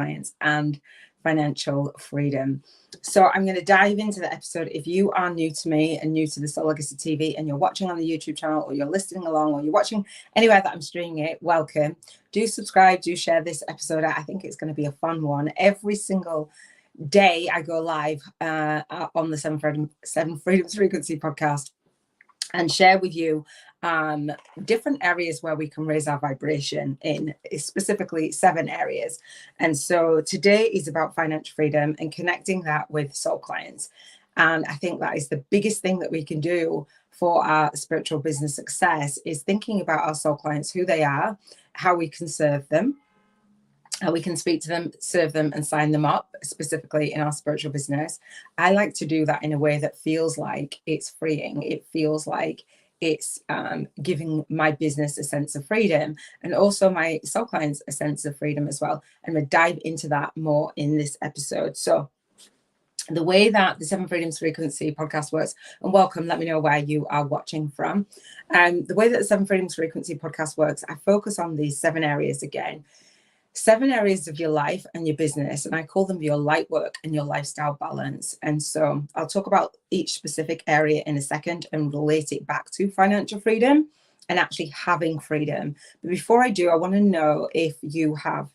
clients and financial freedom. So I'm going to dive into the episode. If you are new to me and new to the Soul Legacy TV and you're watching on the YouTube channel, or you're listening along, or you're watching anywhere that I'm streaming it, welcome. Do subscribe, do share this episode. I think it's going to be a fun one. Every single day I go live on the Seven Freedoms Requency Podcast and share with you different areas where we can raise our vibration in, specifically 7 areas. And so today is about financial freedom and connecting that with soul clients. And I think that is the biggest thing that we can do for our spiritual business success, is thinking about our soul clients, who they are, how we can serve them, how we can speak to them, serve them, and sign them up, specifically in our spiritual business. I like to do that in a way that feels like it's freeing. It feels like it's giving my business a sense of freedom, and also my soul clients a sense of freedom as well. And we'll dive into that more in this episode. So the way that the Seven Freedoms Requency Podcast works, and welcome, let me know where you are watching from. The way that the Seven Freedoms Requency Podcast works, I focus on these 7 areas again. 7 areas of your life and your business, and I call them your light work and your lifestyle balance. And so I'll talk about each specific area in a second and relate it back to financial freedom and actually having freedom. But before I do, I want to know if you are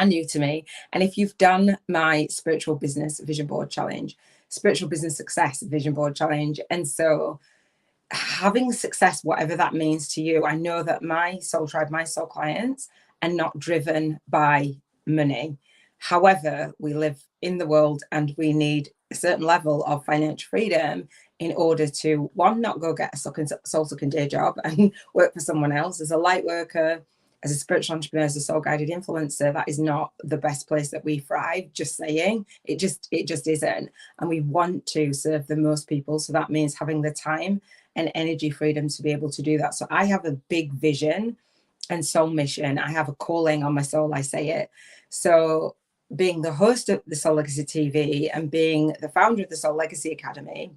new to me, and if you've done my spiritual business vision board challenge, spiritual business success vision board challenge. And so having success, whatever that means to you, I know that my soul tribe, my soul clients, are not driven by money. However, we live in the world and we need a certain level of financial freedom in order to, one, not go get a soul-sucking day job and work for someone else. As a light worker, as a spiritual entrepreneur, as a soul-guided influencer, that is not the best place that we thrive, just saying. It just isn't. And we want to serve the most people. So that means having the time and energy freedom to be able to do that. So I have a big vision and soul mission. I have a calling on my soul, I say it. So being the host of the Soul Legacy TV and being the founder of the Soul Legacy Academy,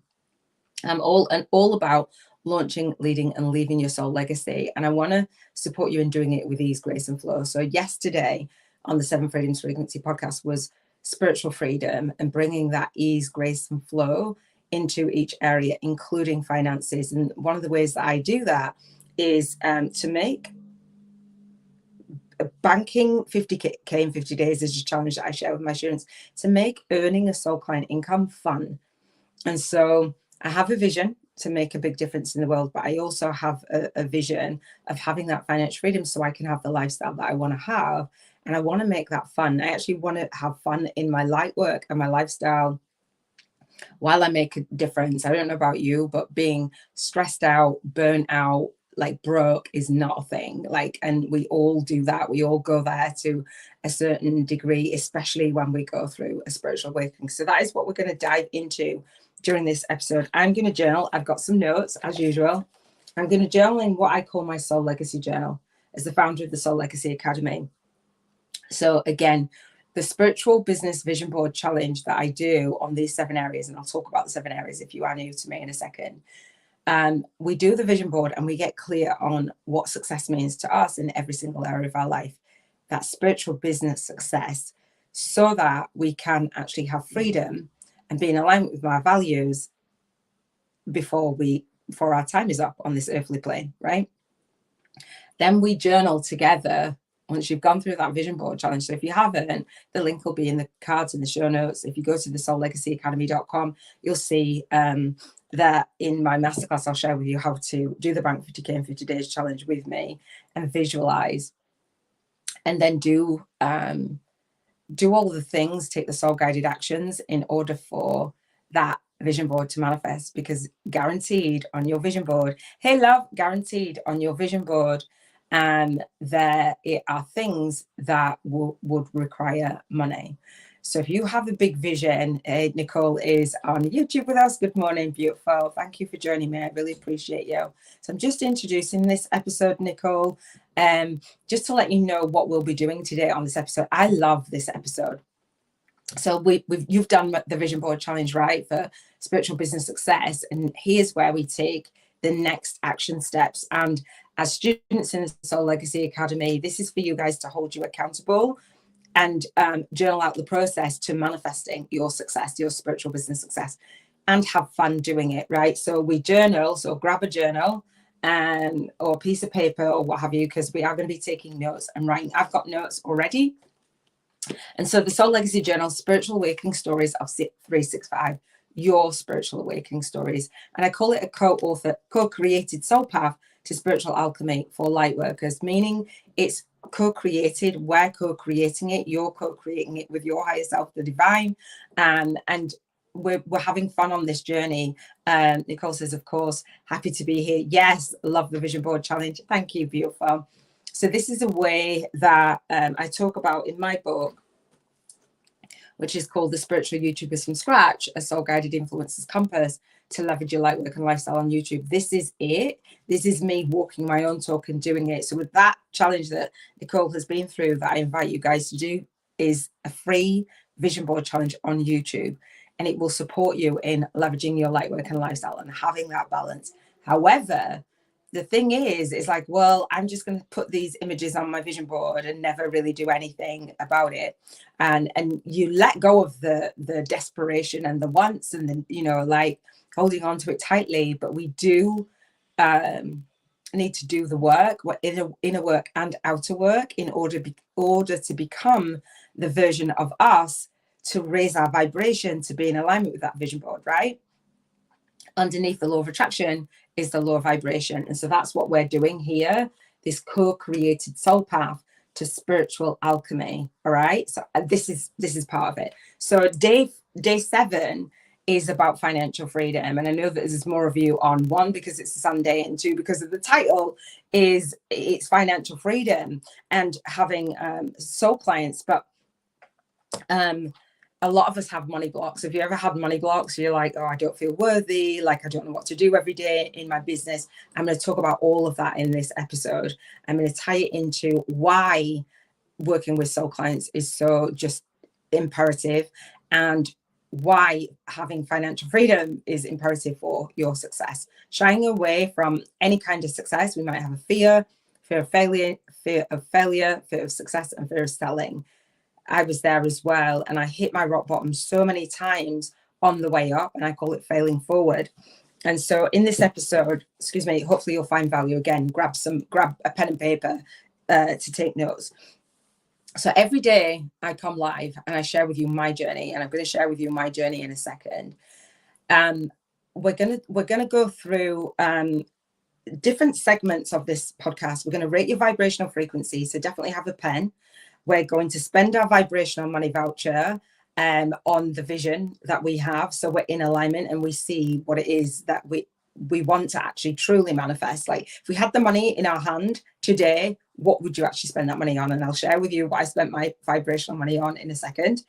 I'm all about launching, leading, and leaving your soul legacy. And I want to support you in doing it with ease, grace, and flow. So yesterday on the Seven Freedoms Requency Podcast was spiritual freedom and bringing that ease, grace, and flow into each area, including finances. And one of the ways that I do that is to make banking 50K in 50 days is a challenge that I share with my students, to make earning a soul client income fun. And so I have a vision to make a big difference in the world, but I also have a vision of having that financial freedom so I can have the lifestyle that I want to have. And I want to make that fun. I actually want to have fun in my light work and my lifestyle while I make a difference. I don't know about you, but being stressed out, burnt out, like broke is not a thing. And we all do that. We all go there to a certain degree, especially when we go through a spiritual awakening. So that is what we're going to dive into during this episode. I'm going to journal. I've got some notes as usual. I'm going to journal in what I call my Soul Legacy Journal as the founder of the Soul Legacy Academy. So again, the spiritual business vision board challenge that I do on these 7 areas, and I'll talk about the 7 areas if you are new to me in a second. We do the vision board and we get clear on what success means to us in every single area of our life, that spiritual business success, so that we can actually have freedom and be in alignment with our values before our time is up on this earthly plane, right? Then we journal together once you've gone through that vision board challenge. So if you haven't, the link will be in the cards in the show notes. If you go to the soullegacyacademy.com, you'll see that in my masterclass, I'll share with you how to do the Bank 50K in 50 days challenge with me and visualize, and then do all the things, take the soul guided actions in order for that vision board to manifest. Because guaranteed on your vision board, hey love, guaranteed on your vision board, there are things that would require money. So if you have a big vision, Nicole is on YouTube with us. Good morning, beautiful. Thank you for joining me. I really appreciate you. So I'm just introducing this episode, Nicole, just to let you know what we'll be doing today on this episode. I love this episode. So you've done the vision board challenge, right, for spiritual business success. And here's where we take the next action steps. And as students in the Soul Legacy Academy, this is for you guys to hold you accountable and journal out the process to manifesting your success, your spiritual business success, and have fun doing it, right? So we journal, so grab a journal or a piece of paper or what have you, because we are going to be taking notes and writing. I've got notes already. And so the Soul Legacy Journal, Spiritual Awakening Stories of 365, your spiritual awakening stories. And I call it a co-created soul path to spiritual alchemy for light workers, meaning it's co-created. We're co-creating it. You're co-creating it with your higher self, the divine. And we're having fun on this journey. Nicole says, of course, happy to be here. Yes, love the vision board challenge. Thank you, beautiful. So this is a way that I talk about in my book, which is called The Spiritual YouTubers from Scratch, a soul-guided influencer's compass to leverage your light work and lifestyle on YouTube. This is it. This is me walking my own talk and doing it. So with that challenge that Nicole has been through, that I invite you guys to do, is a free vision board challenge on YouTube. And it will support you in leveraging your light work and lifestyle and having that balance. However, the thing is like, well, I'm just going to put these images on my vision board and never really do anything about it. And you let go of the desperation and the wants and the, you know, like holding on to it tightly. But we do need to do the work, inner work and outer work, in order to become the version of us, to raise our vibration, to be in alignment with that vision board, right? Underneath the law of attraction is the law of vibration. And so that's what we're doing here, this co-created soul path to spiritual alchemy. All right. So this is part of it. So day 7 is about financial freedom. And I know that there's more of you on, 1, because it's a Sunday, and 2, because of the title it's financial freedom and having soul clients. But a lot of us have money blocks. Have you ever had money blocks? You're like, oh, I don't feel worthy. Like, I don't know what to do every day in my business. I'm going to talk about all of that in this episode. I'm going to tie it into why working with soul clients is so just imperative, and why having financial freedom is imperative for your success. Shying away from any kind of success. We might have a fear of failure, fear of success, and fear of selling. I was there as well, and I hit my rock bottom so many times on the way up, and I call it failing forward. And so in this episode, hopefully you'll find value. Again, grab a pen and paper to take notes. So every day I come live and I share with you my journey, and I'm going to share with you my journey in a second. We're gonna go through different segments of this podcast. We're going to rate your vibrational frequency, so definitely have a pen. We're going to spend our vibrational money voucher on the vision that we have. So we're in alignment and we see what it is that we want to actually truly manifest. Like, if we had the money in our hand today, what would you actually spend that money on? And I'll share with you what I spent my vibrational money on in a second.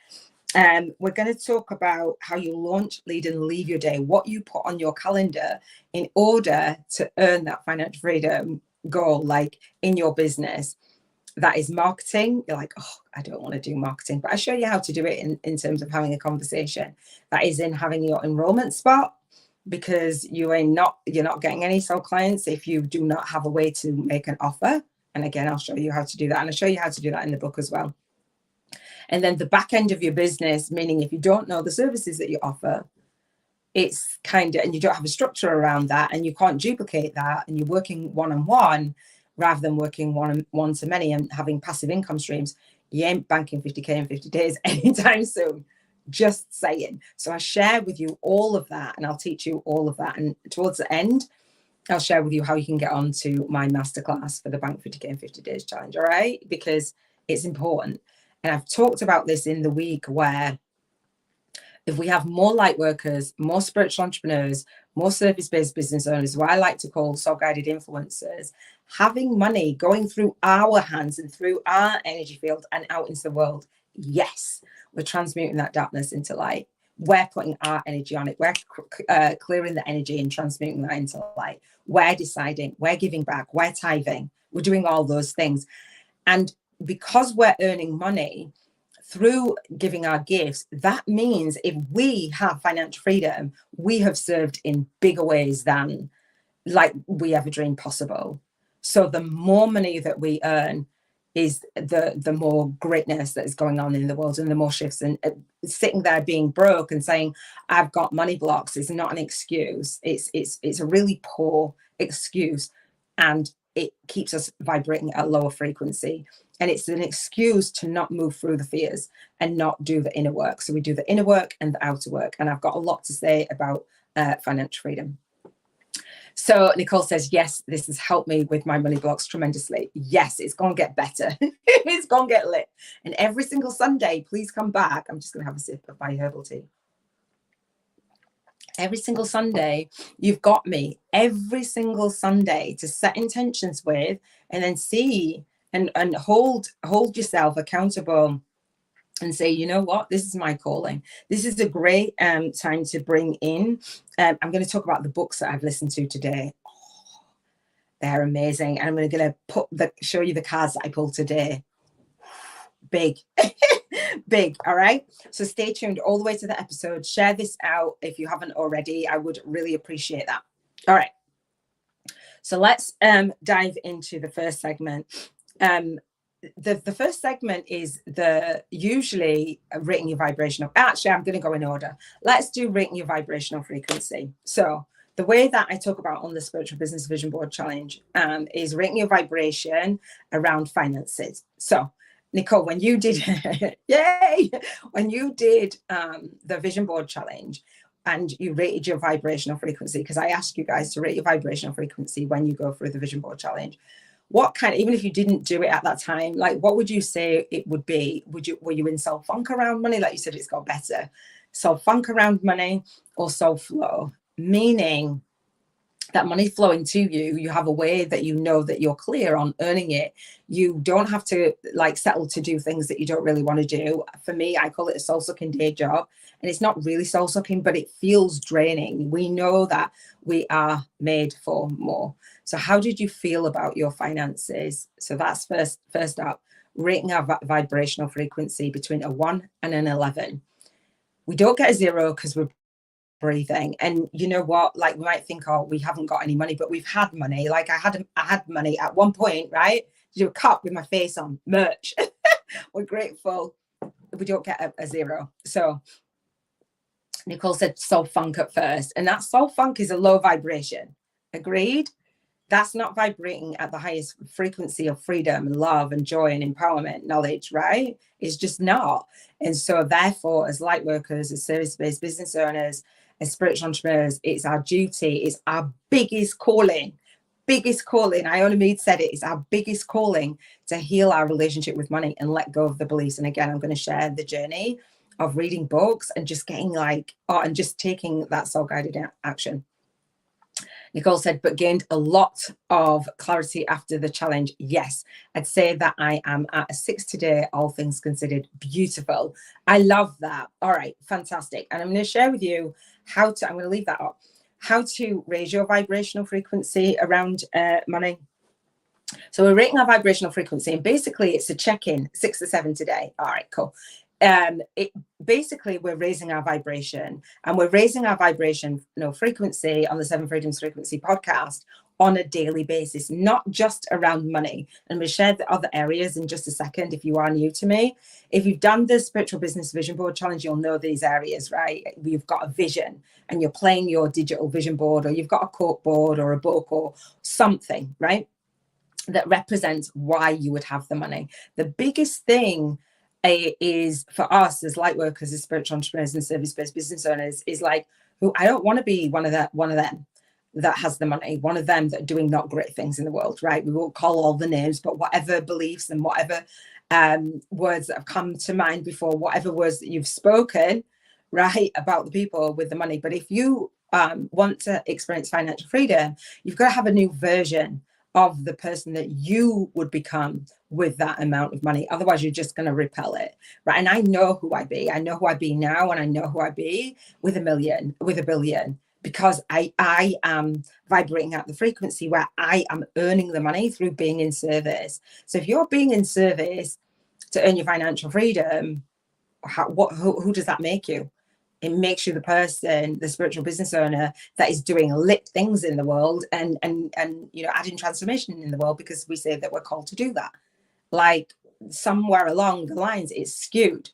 We're going to talk about how you launch, lead, and leave your day, what you put on your calendar in order to earn that financial freedom goal, like in your business. That is marketing. You're like, oh, I don't want to do marketing, but I show you how to do it in terms of having a conversation. That is in having your enrollment spot, because you're not getting any soul clients if you do not have a way to make an offer. And again, I'll show you how to do that. And I'll show you how to do that in the book as well. And then the back end of your business, meaning if you don't know the services that you offer, it's kind of, and you don't have a structure around that, and you can't duplicate that, and you're working one-on-one rather than working one to many and having passive income streams, you ain't banking 50K in 50 days anytime soon. Just saying. So I share with you all of that, and I'll teach you all of that. And towards the end, I'll share with you how you can get on to my masterclass for the Bank 50K in 50 Days challenge. All right? Because it's important. And I've talked about this in the week, where if we have more light workers, more spiritual entrepreneurs, more service-based business owners, what I like to call soul-guided influencers, having money going through our hands and through our energy field and out into the world, yes, we're transmuting that darkness into light. We're putting our energy on it. We're clearing the energy and transmuting that into light. We're deciding, we're giving back, we're tithing, we're doing all those things. And because we're earning money through giving our gifts, that means if we have financial freedom, we have served in bigger ways than like we ever dreamed possible. So the more money that we earn, is the more greatness that is going on in the world and the more shifts. And sitting there being broke and saying I've got money blocks is not an excuse. It's a really poor excuse, and it keeps us vibrating at a lower frequency. And it's an excuse to not move through the fears and not do the inner work. So we do the inner work and the outer work. And I've got a lot to say about financial freedom. So Nicole says, yes, this has helped me with my money blocks tremendously. Yes, it's going to get better. It's going to get lit. And every single Sunday, please come back. I'm just going to have a sip of my herbal tea. Every single Sunday, you've got me every single Sunday to set intentions with, and then see and hold yourself accountable and say, you know what, this is my calling. This is a great time to bring in. I'm going to talk about the books that I've listened to today. Oh, they're amazing. And I'm going to show you the cards that I pulled today. Big. Big. All right. So stay tuned all the way to the episode. Share this out if you haven't already. I would really appreciate that. All right. So let's dive into the first segment. The first segment is usually rating your vibrational. Actually, I'm going to go in order. Let's do rating your vibrational frequency. So the way that I talk about on the Spiritual Business Vision Board Challenge is rating your vibration around finances. So Nicole, when you did, yay, when you did the Vision Board Challenge and you rated your vibrational frequency, because I asked you guys to rate your vibrational frequency when you go through the Vision Board Challenge, what kind, even if you didn't do it at that time, like what would you say it would be? Were you in soul funk around money? Like you said, it's got better. Soul funk around money or soul flow, meaning that money flowing to you, you have a way that you know that you're clear on earning it. You don't have to like settle to do things that you don't really want to do. For me, I call it a soul sucking day job, and it's not really soul sucking, but it feels draining. We know that we are made for more. So how did you feel about your finances? So that's first up, rating our vibrational frequency between a 1 and an 11. We don't get a 0 because we're breathing. And you know what, like we might think, oh, we haven't got any money, but we've had money. Like I had money at one point, right? Do a cup with my face on, merch. We're grateful. We don't get a 0. So Nicole said soul funk at first, and that soul funk is a low vibration. Agreed? That's not vibrating at the highest frequency of freedom and love and joy and empowerment, knowledge, right? It's just not. And so therefore, as light workers, as service-based business owners, as spiritual entrepreneurs, it's our duty, it's our biggest calling. Iona Meade said it, it's our biggest calling to heal our relationship with money and let go of the beliefs. And again, I'm going to share the journey of reading books and just getting and just taking that soul-guided action. Nicole said, but gained a lot of clarity after the challenge. Yes, I'd say that I am at a 6 today, all things considered. Beautiful. I love that. All right, fantastic. And I'm going to share with you I'm going to leave that up, how to raise your vibrational frequency around money. So we're rating our vibrational frequency, and basically it's a check-in, 6 or 7 today. All right, cool. Basically we're raising our vibration, and we're raising our vibration frequency on the 7 Freedoms Frequency podcast on a daily basis, not just around money. And we'll share the other areas in just a second. If you are new to me, if you've done the Spiritual Business Vision Board Challenge, you'll know these areas, right? You've got a vision and you're playing your digital vision board, or you've got a cork board or a book or something, right, that represents why you would have the money. The biggest thing is for us as light workers, as spiritual entrepreneurs and service-based business owners, is like, who I don't want to be one of them that has the money, one of them that are doing not great things in the world, right? We won't call all the names, but whatever beliefs and whatever words that have come to mind before, whatever words that you've spoken, right, about the people with the money. But if you want to experience financial freedom, you've got to have a new version of the person that you would become with that amount of money. Otherwise, you're just going to repel it, right? And I know who I be. I know who I be now, and I know who I be with a billion, because I am vibrating at the frequency where I am earning the money through being in service. So if you're being in service to earn your financial freedom, who does that make you? It makes you the person, the spiritual business owner that is doing lit things in the world and adding transformation in the world, because we say that we're called to do that. like somewhere along the lines, it's skewed.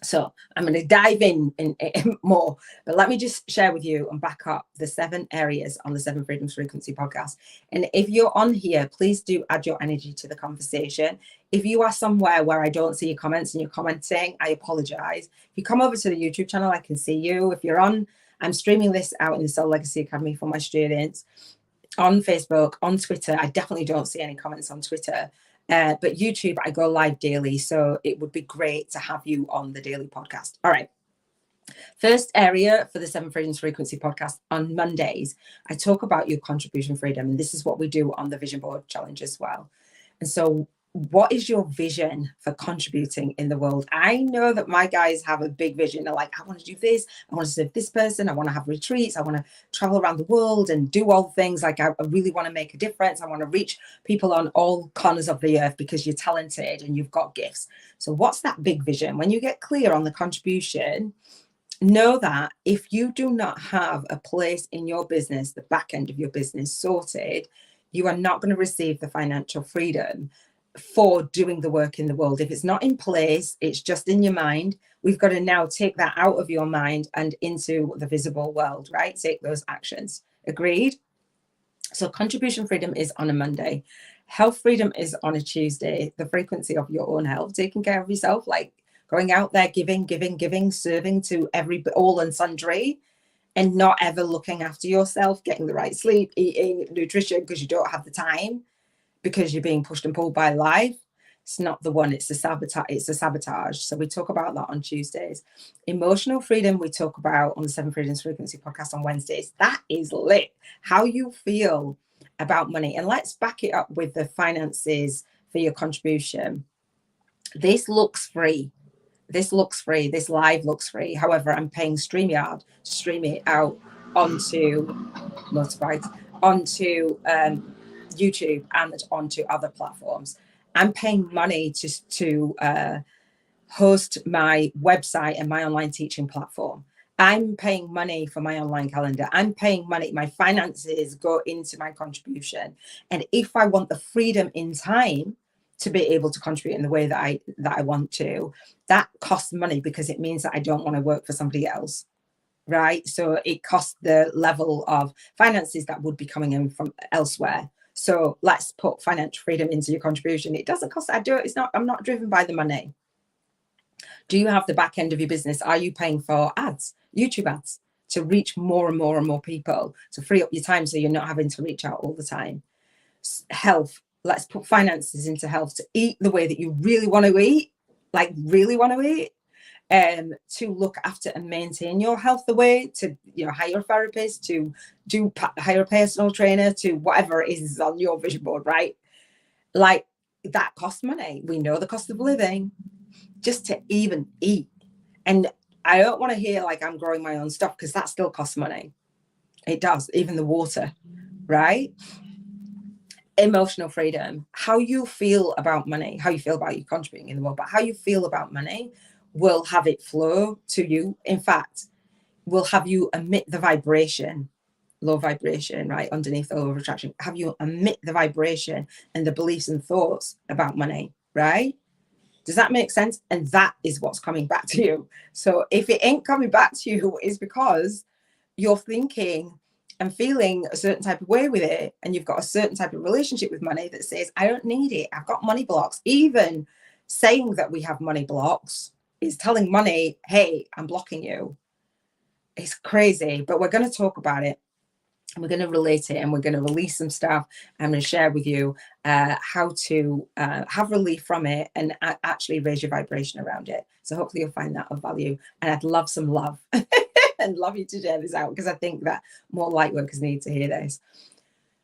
So I'm going to dive in more, but let me just share with you and back up the 7 areas on the 7 Freedoms Frequency podcast. And if you're on here, please do add your energy to the conversation. If you are somewhere where I don't see your comments and you're commenting, I apologize. If you come over to the YouTube channel, I can see you. If you're on, I'm streaming this out in the Soul Legacy Academy for my students on Facebook, on Twitter. I definitely don't see any comments on Twitter. But YouTube, I go live daily. So it would be great to have you on the daily podcast. All right. First area for the 7 Freedoms Frequency podcast on Mondays, I talk about your contribution freedom. And this is what we do on the Vision Board Challenge as well. And so what is your vision for contributing in the world? I know that my guys have a big vision. They're like, I want to do this. I want to serve this person. I want to have retreats. I want to travel around the world and do all things. Like, I really want to make a difference. I want to reach people on all corners of the earth, because you're talented and you've got gifts. So what's that big vision? When you get clear on the contribution, know that if you do not have a place in your business, the back end of your business sorted, you are not going to receive the financial freedom for doing the work in the world. If it's not in place, it's just in your mind. We've got to now take that out of your mind and into the visible world, right? Take those actions. Agreed? So contribution freedom is on a Monday. Health freedom is on a Tuesday. The frequency of your own health, taking care of yourself, like going out there, giving, serving to all and sundry, and not ever looking after yourself, getting the right sleep, eating, nutrition, because you don't have the time, because you're being pushed and pulled by life. It's not the one, it's a sabotage. So we talk about that on Tuesdays. Emotional freedom, we talk about on the 7 Freedoms Frequency podcast on Wednesdays. That is lit. How you feel about money. And let's back it up with the finances for your contribution. This looks free. This live looks free. However, I'm paying StreamYard to stream it out onto motorbikes, onto YouTube, and onto other platforms. I'm paying money to host my website and my online teaching platform. I'm paying money for my online calendar. I'm paying money. My finances go into my contribution. And if I want the freedom in time to be able to contribute in the way that I want to, that costs money, because it means that I don't want to work for somebody else. Right? So it costs the level of finances that would be coming in from elsewhere. So let's put financial freedom into your contribution. It doesn't cost. I'm not driven by the money. Do you have the back end of your business? Are you paying for ads, YouTube ads, to reach more and more and more people, to free up your time so you're not having to reach out all the time? Health. Let's put finances into health, to eat the way that you really want to eat, to look after and maintain your health the way, to hire a therapist, to hire a personal trainer, to whatever it is on your vision board, right? Like, that costs money. We know the cost of living just to even eat. And I don't want to hear like I'm growing my own stuff, because that still costs money. It does, even the water, right? Emotional freedom, how you feel about money, how you feel about you contributing in the world, but how you feel about money will have it flow to you. In fact, will have you emit the vibration, low vibration, right? Underneath the law of attraction, have you emit the vibration and the beliefs and thoughts about money, right? Does that make sense? And that is what's coming back to you. So if it ain't coming back to you, it's because you're thinking and feeling a certain type of way with it, and you've got a certain type of relationship with money that says, I don't need it. I've got money blocks. Even saying that we have money blocks is telling money, hey, I'm blocking you. It's crazy, but we're going to talk about it. We're going to relate it, and we're going to release some stuff. I'm going to share with you how to have relief from it and actually raise your vibration around it. So hopefully you'll find that of value. And I'd love some love and love you to share this out, because I think that more light workers need to hear this.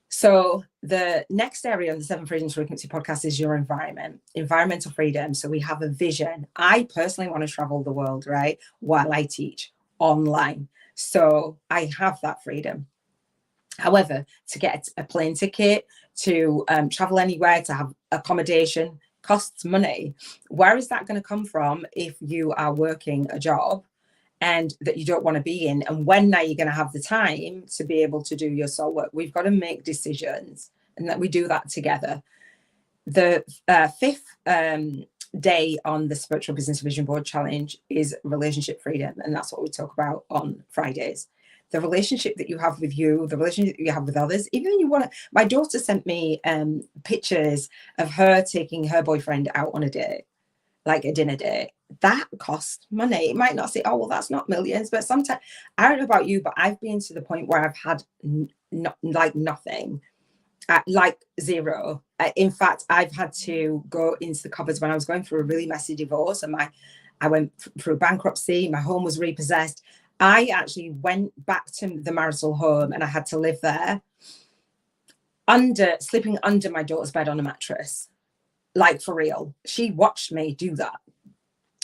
So the next area on the 7 Freedoms Frequency podcast is your environment, environmental freedom. So we have a vision. I personally want to travel the world, right, while I teach online. So I have that freedom. However, to get a plane ticket, to travel anywhere, to have accommodation, costs money. Where is that going to come from if you are working a job and that you don't want to be in? And when are you going to have the time to be able to do your soul work? We've got to make decisions, and that we do that together. The fifth day on the Spiritual Business Vision Board Challenge is relationship freedom. And that's what we talk about on Fridays. The relationship that you have with you, the relationship that you have with others. Even when you want to, my daughter sent me pictures of her taking her boyfriend out on a date, like a dinner date. That costs money. It might not say, oh, well, that's not millions, but sometimes, I don't know about you, but I've been to the point where I've had nothing, like zero. In fact, I've had to go into the cupboards when I was going through a really messy divorce, and I went through bankruptcy. My home was repossessed. I actually went back to the marital home, and I had to live there sleeping under my daughter's bed on a mattress, like for real. She watched me do that.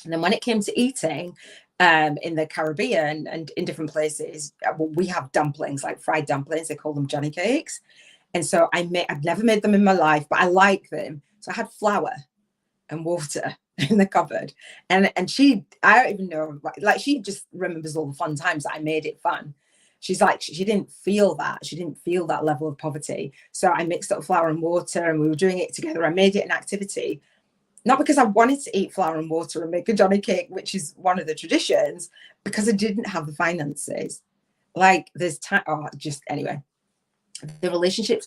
And then when it came to eating in the Caribbean and in different places, we have dumplings, like fried dumplings. They call them Johnny cakes. And so I've never made them in my life, but I like them. So I had flour and water in the cupboard. And she, I don't even know, like she just remembers all the fun times that I made it fun. She's like, she didn't feel that. She didn't feel that level of poverty. So I mixed up flour and water and we were doing it together. I made it an activity, not because I wanted to eat flour and water and make a Johnny cake, which is one of the traditions, because I didn't have the finances. Like there's time, anyway. The relationships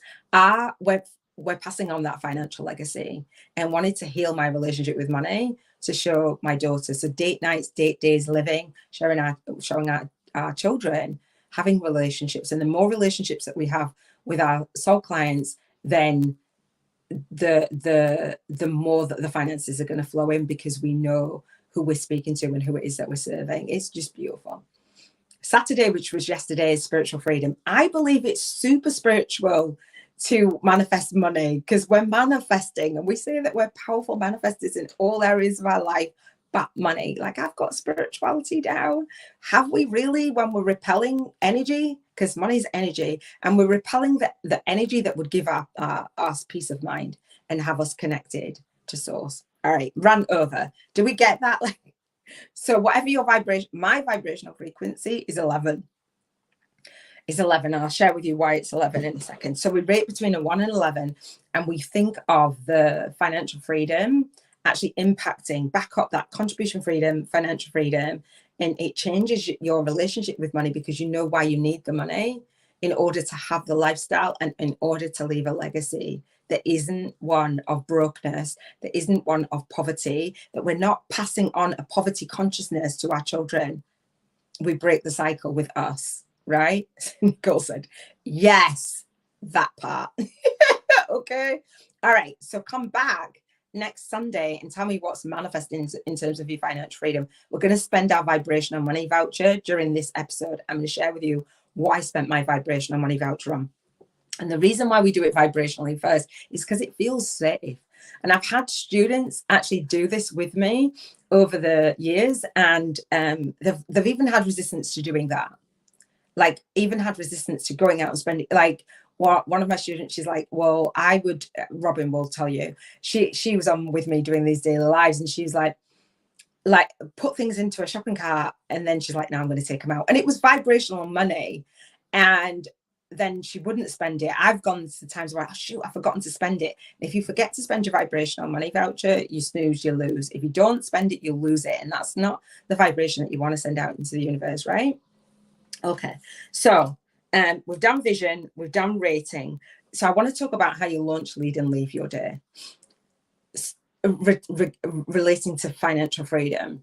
we're passing on that financial legacy, and wanted to heal my relationship with money to show my daughter. So date nights, date days, living, showing our children, having relationships. And the more relationships that we have with our soul clients, then the more that the finances are going to flow in, because we know who we're speaking to and who it is that we're serving. It's just beautiful. Saturday, which was yesterday, is spiritual freedom. I believe it's super spiritual to manifest money, because we're manifesting, and we say that we're powerful manifestors in all areas of our life, but money. Like, I've got spirituality down. Have we really, when we're repelling energy, because money is energy, and we're repelling the energy that would give us peace of mind and have us connected to source. All right, run over. Do we get that? Like, so whatever your vibration, my vibrational frequency is 11. Is 11. And I'll share with you why it's 11 in a second. So we rate between a 1 and 11, and we think of the financial freedom actually impacting back up that contribution freedom, financial freedom, and it changes your relationship with money, because you know why you need the money in order to have the lifestyle and in order to leave a legacy that isn't one of brokenness, that isn't one of poverty, that we're not passing on a poverty consciousness to our children. We break the cycle with us, right? Nicole said, yes, that part. Okay. All right. So come back next Sunday and tell me what's manifesting in terms of your financial freedom. We're going to spend our vibrational money voucher during this episode. I'm going to share with you what I spent my vibrational money voucher on. And the reason why we do it vibrationally first is because it feels safe. And I've had students actually do this with me over the years, and they've even had resistance to doing that. Like, even had resistance to going out and spending, like, one of my students, she's like, well, I would, Robin will tell you, she was on with me doing these daily lives, and she's like put things into a shopping cart, and then she's like, no, I'm going to take them out. And it was vibrational money, and then she wouldn't spend it. I've gone to times where, oh, shoot, I've forgotten to spend it. If you forget to spend your vibrational money voucher, you snooze, you lose. If you don't spend it, you'll lose it. And that's not the vibration that you want to send out into the universe, right? Okay. So we've done vision, we've done rating. So I want to talk about how you launch, lead, and leave your day. Relating to financial freedom.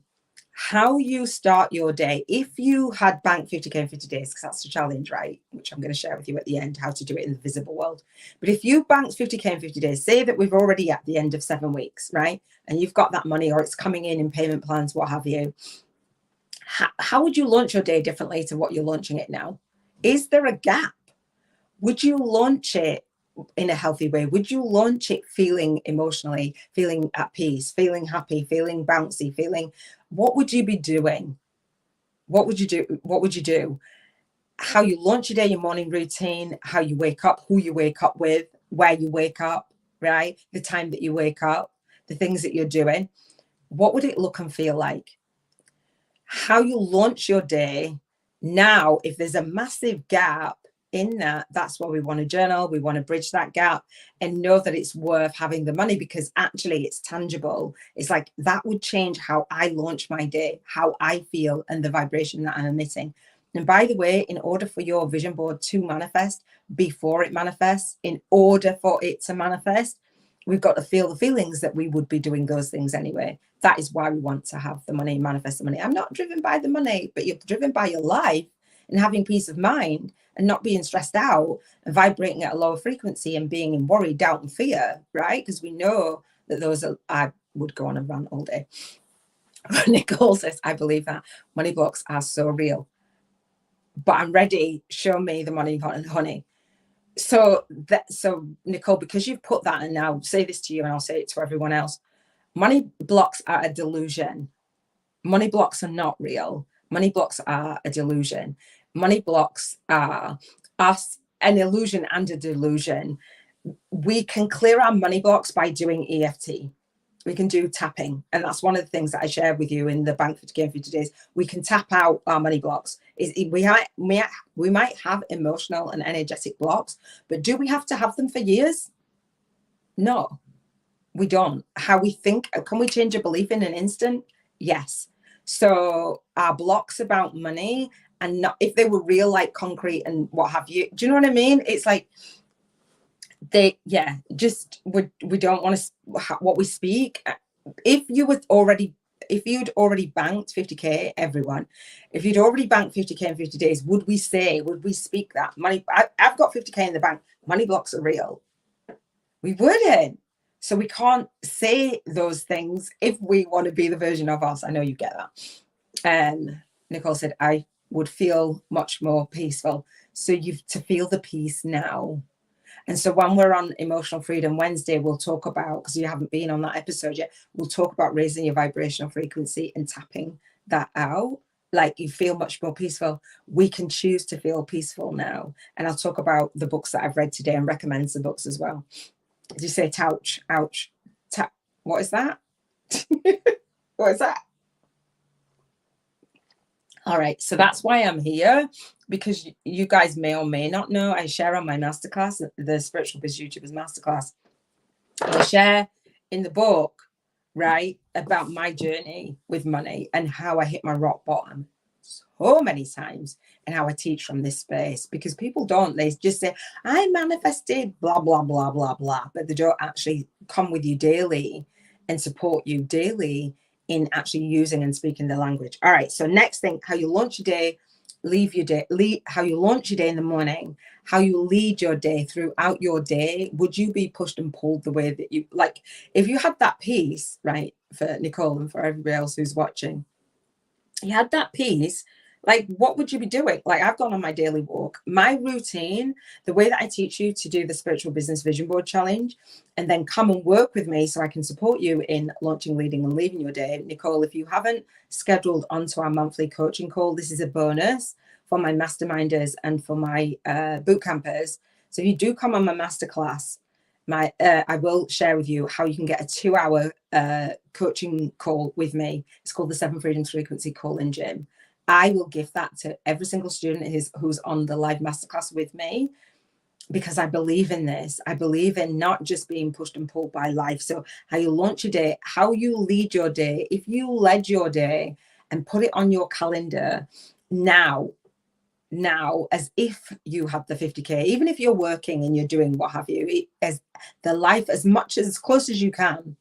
How you start your day. If you had banked 50K in 50 days, because that's the challenge, right? Which I'm going to share with you at the end, how to do it in the visible world. But if you banked 50K in 50 days, say that we've already at the end of 7 weeks, right? And you've got that money, or it's coming in payment plans, what have you. How would you launch your day differently to what you're launching it now? Is there a gap? Would you launch it in a healthy way? Would you launch it feeling emotionally, feeling at peace, feeling happy, feeling bouncy, feeling, what would you be doing? What would you do? What would you do? How you launch your day, your morning routine, how you wake up, who you wake up with, where you wake up, right? The time that you wake up, the things that you're doing. What would it look and feel like? How you launch your day now, if there's a massive gap in that, that's why we want to journal. We want to bridge that gap and know that it's worth having the money, because actually it's tangible. It's like that would change how I launch my day, how I feel, and the vibration that I'm emitting. And by the way, in order for your vision board to manifest, before it manifests, in order for it to manifest, we've got to feel the feelings that we would be doing those things anyway. That is why we want to have the money, manifest the money. I'm not driven by the money, but you're driven by your life and having peace of mind and not being stressed out and vibrating at a lower frequency and being in worry, doubt, and fear, right? Because we know that those are, I would go on a rant all day. Nicole says, I believe that money blocks are so real. But I'm ready. Show me the money, honey. So Nicole, because you've put that, and I'll say this to you and I'll say it to everyone else. Money blocks are a delusion. Money blocks are not real. Money blocks are a delusion. Money blocks are us, an illusion and a delusion. We can clear our money blocks by doing EFT. We can do tapping. And that's one of the things that I shared with you in the Bank 50K in 50 days. We can tap out our money blocks. We might have emotional and energetic blocks, but do we have to have them for years? No, we don't. How we think, can we change a belief in an instant? Yes. So our blocks about money, and not if they were real, like concrete and what have you. Do you know what I mean? It's like we don't want to what we speak. If you'd already banked 50K, everyone, if you'd already banked 50K in 50 days, would we speak that money? I've got 50K in the bank. Money blocks are real. We wouldn't. So we can't say those things if we want to be the version of us. I know you get that. Nicole said, I would feel much more peaceful. So you've to feel the peace now. And so when we're on Emotional Freedom Wednesday, we'll talk about, because you haven't been on that episode yet, we'll talk about raising your vibrational frequency and tapping that out. Like you feel much more peaceful. We can choose to feel peaceful now. And I'll talk about the books that I've read today and recommend some books as well. Did you say touch? Ouch. What is that? What is that? All right. So that's why I'm here, because you guys may or may not know, I share on my masterclass, the Spiritual Biz YouTubers Masterclass. I share in the book, right, about my journey with money and how I hit my rock bottom so many times, and how I teach from this space, because people don't, they just say, I manifested blah, blah, blah, blah, blah, but they don't actually come with you daily and support you daily in actually using and speaking the language. All right. So next thing, how you launch your day, how you launch your day in the morning, how you lead your day throughout your day. Would you be pushed and pulled the way that you like? If you had that piece, right, for Nicole and for everybody else who's watching, you had that piece, like, what would you be doing? Like, I've gone on my daily walk. My routine, the way that I teach you to do the Spiritual Business Vision Board Challenge, and then come and work with me so I can support you in launching, leading, and leaving your day. Nicole, if you haven't scheduled onto our monthly coaching call, this is a bonus for my masterminders and for my boot campers. So if you do come on my masterclass, I will share with you how you can get a 2-hour coaching call with me. It's called the 7 Freedoms Frequency Call in Gym. I will give that to every single student who's on the live masterclass with me, because I believe in this. I believe in not just being pushed and pulled by life. So how you launch your day, how you lead your day. If you led your day and put it on your calendar now, as if you had the 50K, even if you're working and you're doing what have you, as the life, as close as you can,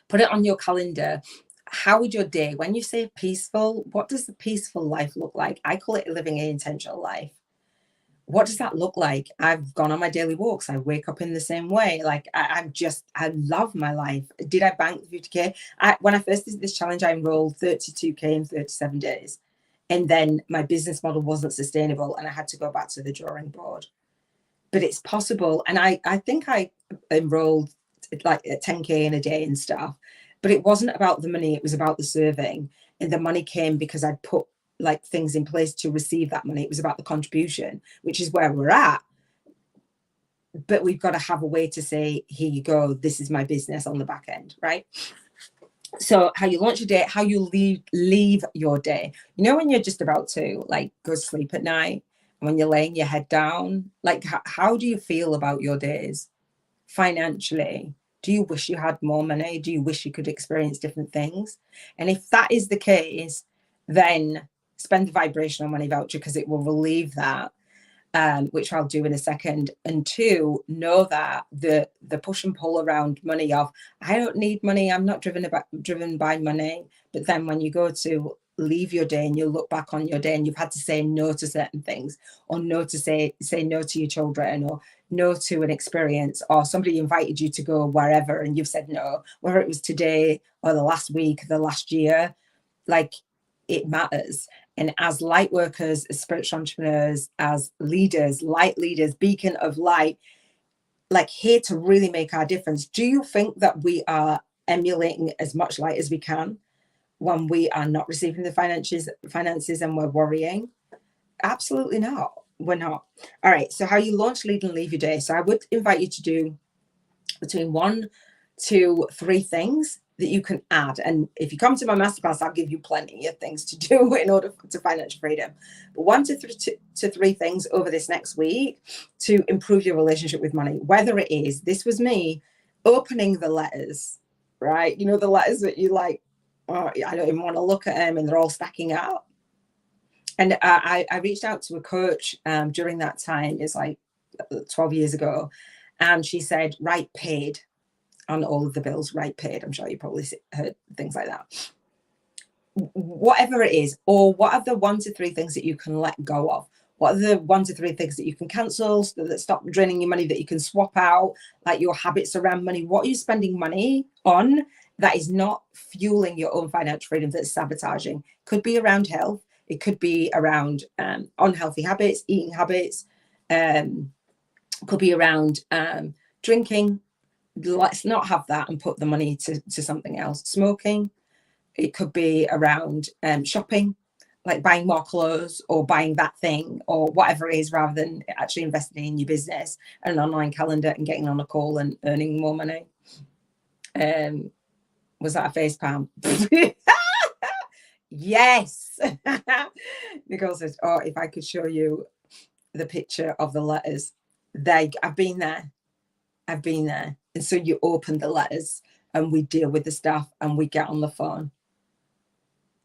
put it on your calendar. How would your day, when you say peaceful, what does the peaceful life look like? I call it living an intentional life. What does that look like? I've gone on my daily walks. I wake up in the same way. Like I love my life. Did I bank the 50K? When I first did this challenge, I enrolled 32K in 37 days. And then my business model wasn't sustainable and I had to go back to the drawing board. But it's possible. And I think I enrolled like 10K in a day and stuff. But it wasn't about the money. It was about the serving. And the money came because I'd put like things in place to receive that money. It was about the contribution, which is where we're at. But we've got to have a way to say, here you go. This is my business on the back end, right? So how you launch your day, how you leave your day. You know, when you're just about to like go to sleep at night when you're laying your head down? Like, how do you feel about your days financially? Do you wish you had more money? Do you wish you could experience different things? And if that is the case, then spend the vibrational money voucher, because it will relieve that, which I'll do in a second. And two, know that the push and pull around money of, I don't need money, I'm not driven by money. But then when you go to leave your day and you look back on your day and you've had to say no to certain things, or no to say no to your children, or no to an experience, or somebody invited you to go wherever and you've said no, whether it was today or the last week, the last year, like, it matters. And as light workers, as spiritual entrepreneurs, as leaders, light leaders, beacon of light, like, here to really make our difference. Do you think that we are emulating as much light as we can when we are not receiving the finances and we're worrying? Absolutely not. We're not. All right. So how you launch, lead, and leave your day. So I would invite you to do between 1 to 3 things that you can add. And if you come to my masterclass, I'll give you plenty of things to do in order to financial freedom. But 1 to 3 things over this next week to improve your relationship with money. Whether it is, this was me opening the letters, right? You know, the letters that you like, oh, I don't even want to look at them, and they're all stacking up. And I reached out to a coach during that time. It's like 12 years ago. And she said, write paid on all of the bills, write paid. I'm sure you probably heard things like that. Whatever it is, or what are the 1 to 3 things that you can let go of? What are the 1 to 3 things that you can cancel, that stop draining your money, that you can swap out, like your habits around money? What are you spending money on that is not fueling your own financial freedom, that's sabotaging? Could be around health. It could be around unhealthy habits, eating habits. Could be around drinking. Let's not have that and put the money to something else. Smoking. It could be around shopping, like buying more clothes or buying that thing or whatever it is, rather than actually investing in your business and an online calendar and getting on a call and earning more money. Was that a face palm? Yes. Nicole says, oh, if I could show you the picture of the letters. I've been there. And so you open the letters and we deal with the stuff and we get on the phone.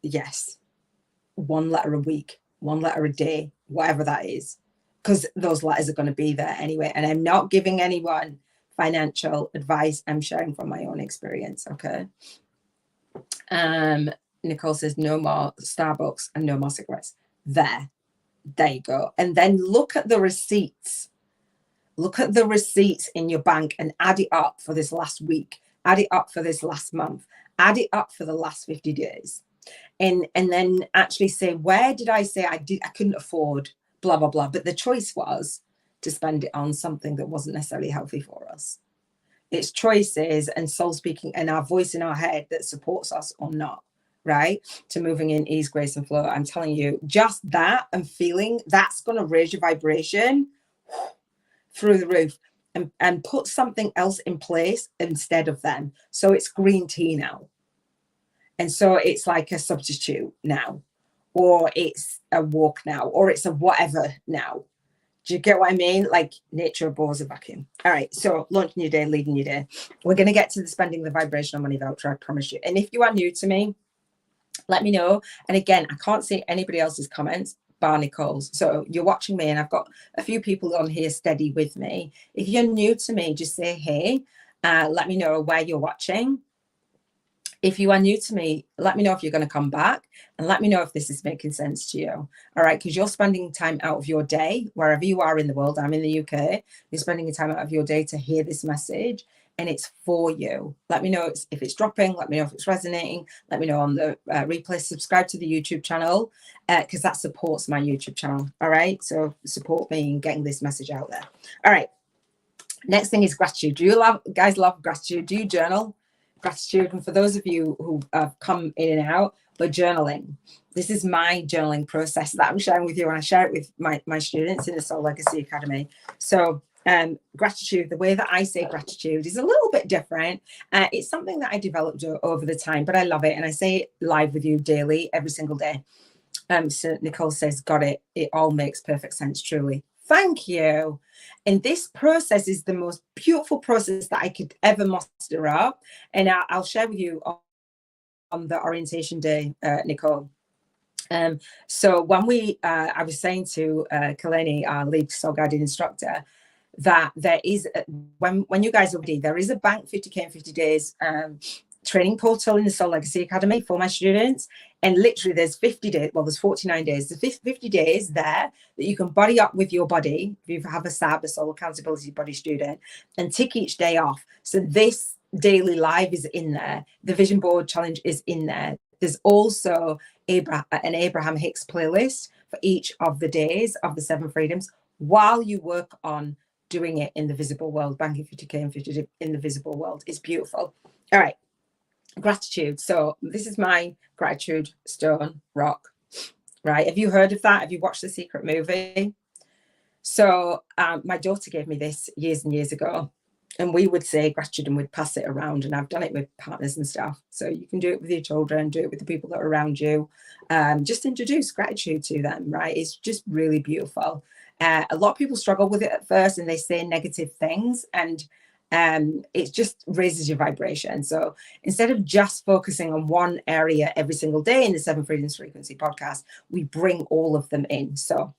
Yes. 1 letter a week, 1 letter a day, whatever that is, because those letters are going to be there anyway. And I'm not giving anyone financial advice. I'm sharing from my own experience. Okay. Nicole says no more Starbucks and no more cigarettes. There you go. And then look at the receipts. Look at the receipts in your bank and add it up for this last week. Add it up for this last month. Add it up for the last 50 days. And then actually say, where did I say I couldn't afford blah, blah, blah. But the choice was to spend it on something that wasn't necessarily healthy for us. It's choices and soul speaking and our voice in our head that supports us or not, right? To moving in ease, grace, and flow. I'm telling you, just that and feeling, that's going to raise your vibration through the roof, and put something else in place instead of them. So it's green tea now. And so it's like a substitute now, or it's a walk now, or it's a whatever now. Do you get what I mean? Like nature abhors a vacuum. All right. So launching your day, leading your day. We're going to get to the spending the vibrational money voucher, I promise you. And if you are new to me, let me know. And again, I can't see anybody else's comments bar Nicole's. So you're watching me and I've got a few people on here steady with me. If you're new to me, just say, hey, let me know where you're watching. If you are new to me, let me know if you're going to come back, and let me know if this is making sense to you. All right. Because you're spending time out of your day, wherever you are in the world. I'm in the UK. You're spending time out of your day to hear this message, and it's for you. Let me know if it's dropping. Let me know if it's resonating. Let me know on the replay. Subscribe to the YouTube channel, because that supports my YouTube channel. All right. So support me in getting this message out there. All right. Next thing is gratitude. Do you guys love gratitude? Do you journal? Gratitude. And for those of you who have come in and out, but journaling, this is my journaling process that I'm sharing with you, and I share it with my students in the Soul Legacy Academy. So gratitude, the way that I say gratitude is a little bit different. It's something that I developed over the time, but I love it, and I say it live with you daily, every single day. So Nicole says, got it. It all makes perfect sense, truly. Thank you. And this process is the most beautiful process that I could ever muster up. And I'll share with you on the orientation day, Nicole. So when I was saying to Kaleni, our lead soul guided instructor, that there is, when you guys are ready, there is a bank 50K in 50 days training portal in the Soul Legacy Academy for my students. And literally there's 50 days, well, there's 49 days, there's 50 days there that you can body up with your body, if you have a SAB, a Soul Accountability Body student, and tick each day off. So this daily live is in there. The vision board challenge is in there. There's also an Abraham Hicks playlist for each of the days of the 7 freedoms while you work on doing it in the visible world. Banking 50K and 50 in the visible world is beautiful. All right. Gratitude. So this is my gratitude stone rock, right? Have you heard of that? Have you watched the Secret movie? So my daughter gave me this years and years ago, and we would say gratitude and we'd pass it around, and I've done it with partners and stuff. So you can do it with your children, do it with the people that are around you. Just introduce gratitude to them, right? It's just really beautiful. A lot of people struggle with it at first and they say negative things, and it just raises your vibration. So instead of just focusing on one area every single day in the 7 Freedoms Frequency podcast, we bring all of them in. So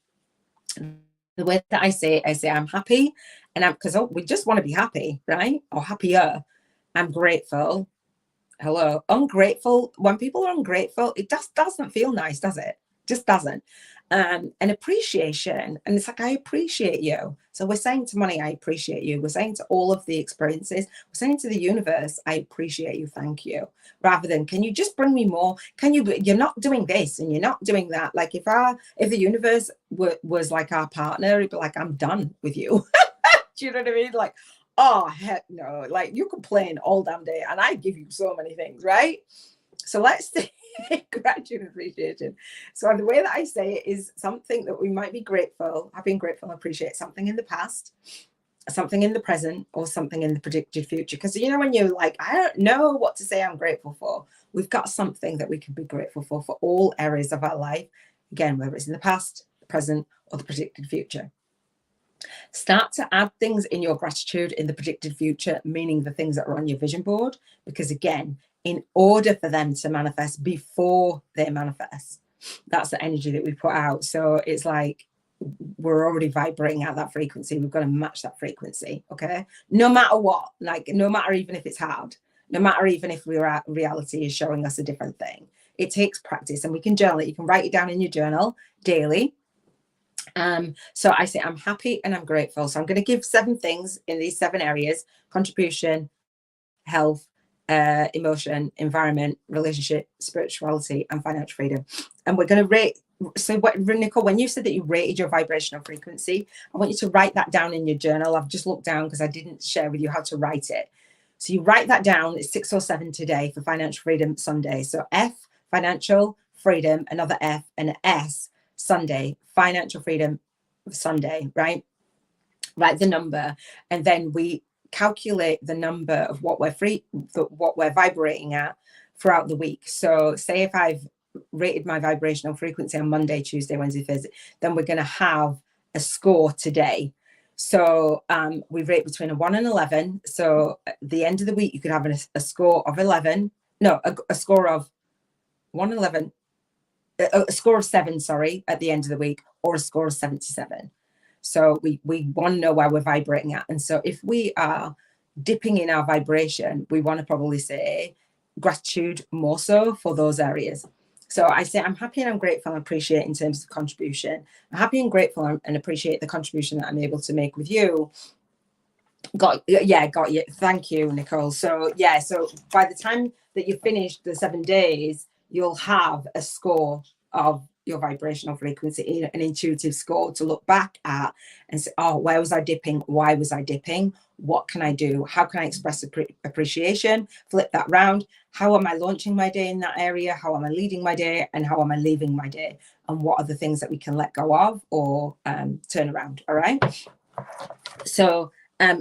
the way that I say I'm happy, and because we just want to be happy, right? Or happier. I'm grateful. Hello. Ungrateful. When people are ungrateful, it just doesn't feel nice, does it? Just doesn't. And appreciation. And it's like, I appreciate you. So we're saying to money, I appreciate you. We're saying to all of the experiences, we're saying to the universe, I appreciate you. Thank you. Rather than, can you just bring me more? You're not doing this and you're not doing that. Like if the universe was like our partner, it'd be like, I'm done with you. Do you know what I mean? Like, oh, heck no. Like you complain all damn day and I give you so many things, right? So let's say gratitude and appreciation. So the way that I say it is something that we might be grateful, have been grateful and appreciate something in the past, something in the present, or something in the predicted future. Because you know, when you're like, I don't know what to say I'm grateful for, we've got something that we can be grateful for all areas of our life. Again, whether it's in the past, the present, or the predicted future. Start to add things in your gratitude in the predicted future, meaning the things that are on your vision board, because again, in order for them to manifest before they manifest, that's the energy that we put out. So it's like we're already vibrating at that frequency. We've got to match that frequency, okay? No matter what, like no matter even if it's hard, no matter even if reality is showing us a different thing. It takes practice, and we can journal it. You can write it down in your journal daily. So I say I'm happy and I'm grateful. So I'm going to give 7 things in these 7 areas: contribution, health, emotion, environment, relationship, spirituality, and financial freedom. And we're going to rate. So what, Nicole, when you said that you rated your vibrational frequency, I want you to write that down in your journal. I've just looked down because I didn't share with you how to write it. So you write that down. It's 6 or 7 today for Financial Freedom Sunday. So F, financial freedom, another F, and an S, Sunday, financial freedom Sunday, right? Write the number, and then we calculate the number of what we're vibrating at throughout the week. So say if I've rated my vibrational frequency on Monday, Tuesday, Wednesday, Thursday, then we're going to have a score today. So we rate between a 1 and 11. So at the end of the week, you could have a score of 11. No, a score of 1, 11. A score of 7, sorry, at the end of the week, or a score of 77. So we want to know where we're vibrating at. And so if we are dipping in our vibration, we want to probably say gratitude more so for those areas. So I say I'm happy and I'm grateful and appreciate in terms of contribution. I'm happy and grateful and appreciate the contribution that I'm able to make with you. Got you. Thank you, Nicole. So yeah, so by the time that you finish the 7 days, you'll have a score of your vibrational frequency, an intuitive score to look back at and say, oh, where was I dipping? Why was I dipping? What can I do? How can I express appreciation? Flip that round. How am I launching my day in that area? How am I leading my day? And how am I leaving my day? And what are the things that we can let go of or turn around? All right. So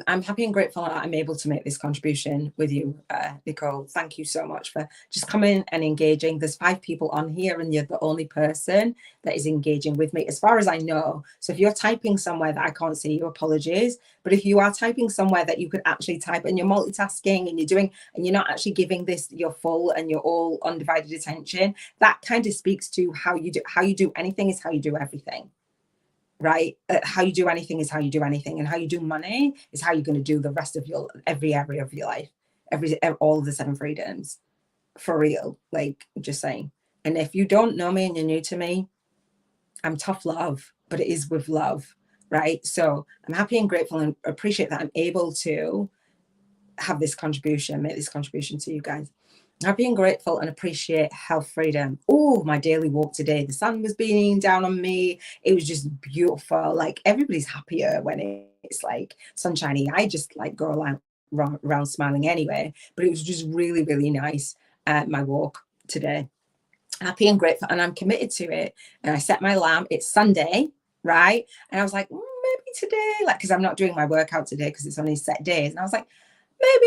I'm happy and grateful that I'm able to make this contribution with you, Nicole. Thank you so much for just coming and engaging. There's 5 people on here and you're the only person that is engaging with me as far as I know. So if you're typing somewhere that I can't see you, apologies. But if you are typing somewhere that you could actually type and you're multitasking and you're not actually giving this your full and your all undivided attention, that kind of speaks to how you do anything is how you do everything. Right? How you do anything is how you do anything, and how you do money is how you're going to do the rest of your every area of your life, all of the 7 freedoms, for real. Like, just saying. And if you don't know me and you're new to me, I'm tough love, but it is with love, right? So I'm happy and grateful and appreciate that I'm able to have this contribution, make this contribution to you guys. Happy and grateful and appreciate health freedom. Oh, my daily walk today. The sun was beaming down on me. It was just beautiful. Like, everybody's happier when it's like sunshiny. I just like go around smiling anyway. But it was just really, really nice, my walk today. Happy and grateful. And I'm committed to it. And I set my alarm. It's Sunday, right? And I was like, maybe today, like, because I'm not doing my workout today because it's only set days. And I was like, maybe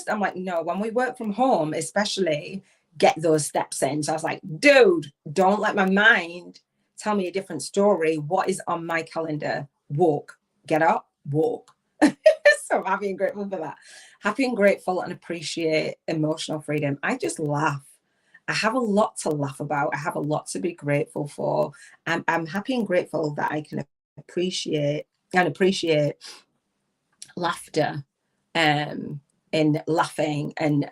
I'm like, no, when we work from home, especially, get those steps in. So I was like, dude, don't let my mind tell me a different story. What is on my calendar? Walk, get up, walk. So I'm happy and grateful for that. Happy and grateful and appreciate emotional freedom. I just laugh. I have a lot to laugh about. I have a lot to be grateful for. I'm happy and grateful that I can appreciate laughter, in laughing and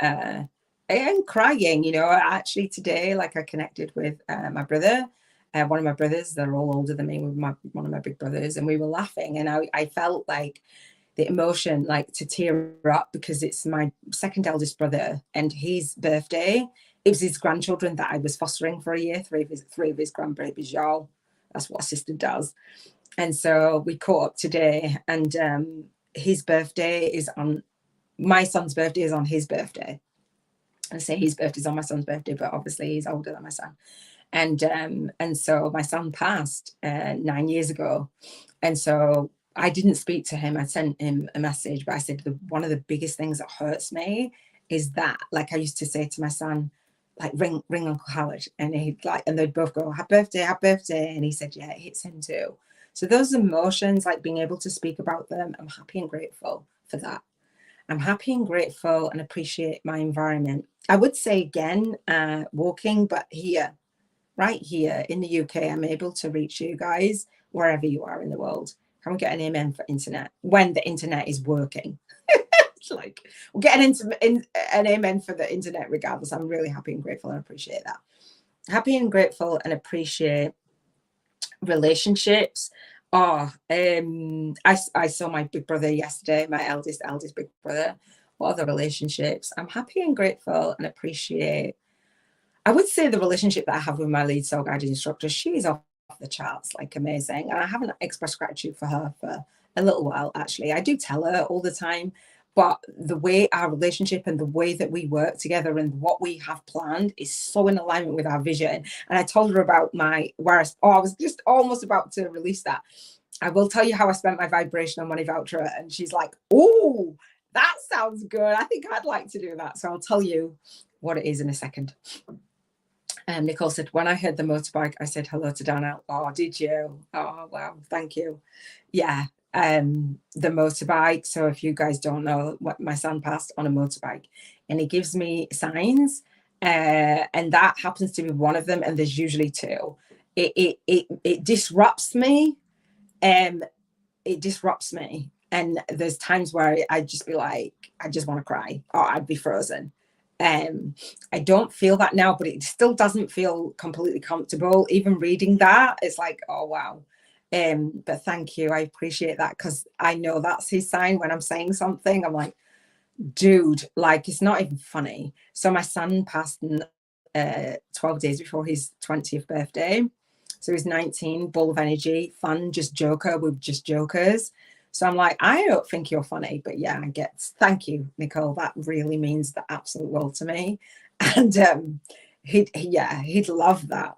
crying. You know, actually today, like, I connected with my brother, one of my brothers. They're all older than me, with one of my big brothers, and we were laughing, and I felt like the emotion, like, to tear up, because it's my second eldest brother and his birthday. It was his grandchildren that I was fostering for a year, three of his grandbabies, y'all. That's what a sister does. And so we caught up today, and his birthday is on, my son's birthday is on his birthday. I say his birthday is on my son's birthday, but obviously he's older than my son. And so my son passed 9 years ago. And so I didn't speak to him. I sent him a message, but I said, one of the biggest things that hurts me is that, like, I used to say to my son, like, ring Uncle Howard, and he'd like, and they'd both go, happy birthday. And he said, yeah, it hits him too. So those emotions, like, being able to speak about them, I'm happy and grateful for that. I'm happy and grateful and appreciate my environment. I would say again, walking, but here, right here in the UK, I'm able to reach you guys wherever you are in the world. Can we get an amen for internet when the internet is working? It's like, we'll get an amen for the internet regardless. I'm really happy and grateful and appreciate that. Happy and grateful and appreciate relationships. I saw my big brother yesterday, my eldest big brother. What are the relationships? I'm happy and grateful and appreciate, I would say, the relationship that I have with my lead soul guided instructor. She's off the charts, like, amazing. And I haven't expressed gratitude for her for a little while, actually. I do tell her all the time, but the way our relationship and the way that we work together and what we have planned is so in alignment with our vision. And I told her about I was just almost about to release that. I will tell you how I spent my vibrational money voucher. And she's like, oh, that sounds good. I think I'd like to do that. So I'll tell you what it is in a second. Nicole said, when I heard the motorbike, I said hello to Daniel. Oh, did you? Oh, wow. Thank you. Yeah. The motorbike. So if you guys don't know, what, my son passed on a motorbike, and he gives me signs, and that happens to be one of them. And there's usually 2. It disrupts me. It disrupts me. And there's times where I'd just be like, I just want to cry, or I'd be frozen. I don't feel that now, but it still doesn't feel completely comfortable. Even reading that, it's like, oh, wow. But thank you. I appreciate that, because I know that's his sign when I'm saying something. I'm like, dude, like, it's not even funny. So my son passed 12 days before his 20th birthday. So he's 19, ball of energy, fun, just joker. We're just jokers. So I'm like, I don't think you're funny, but yeah, I get, thank you, Nicole. That really means the absolute world to me. And he'd love that.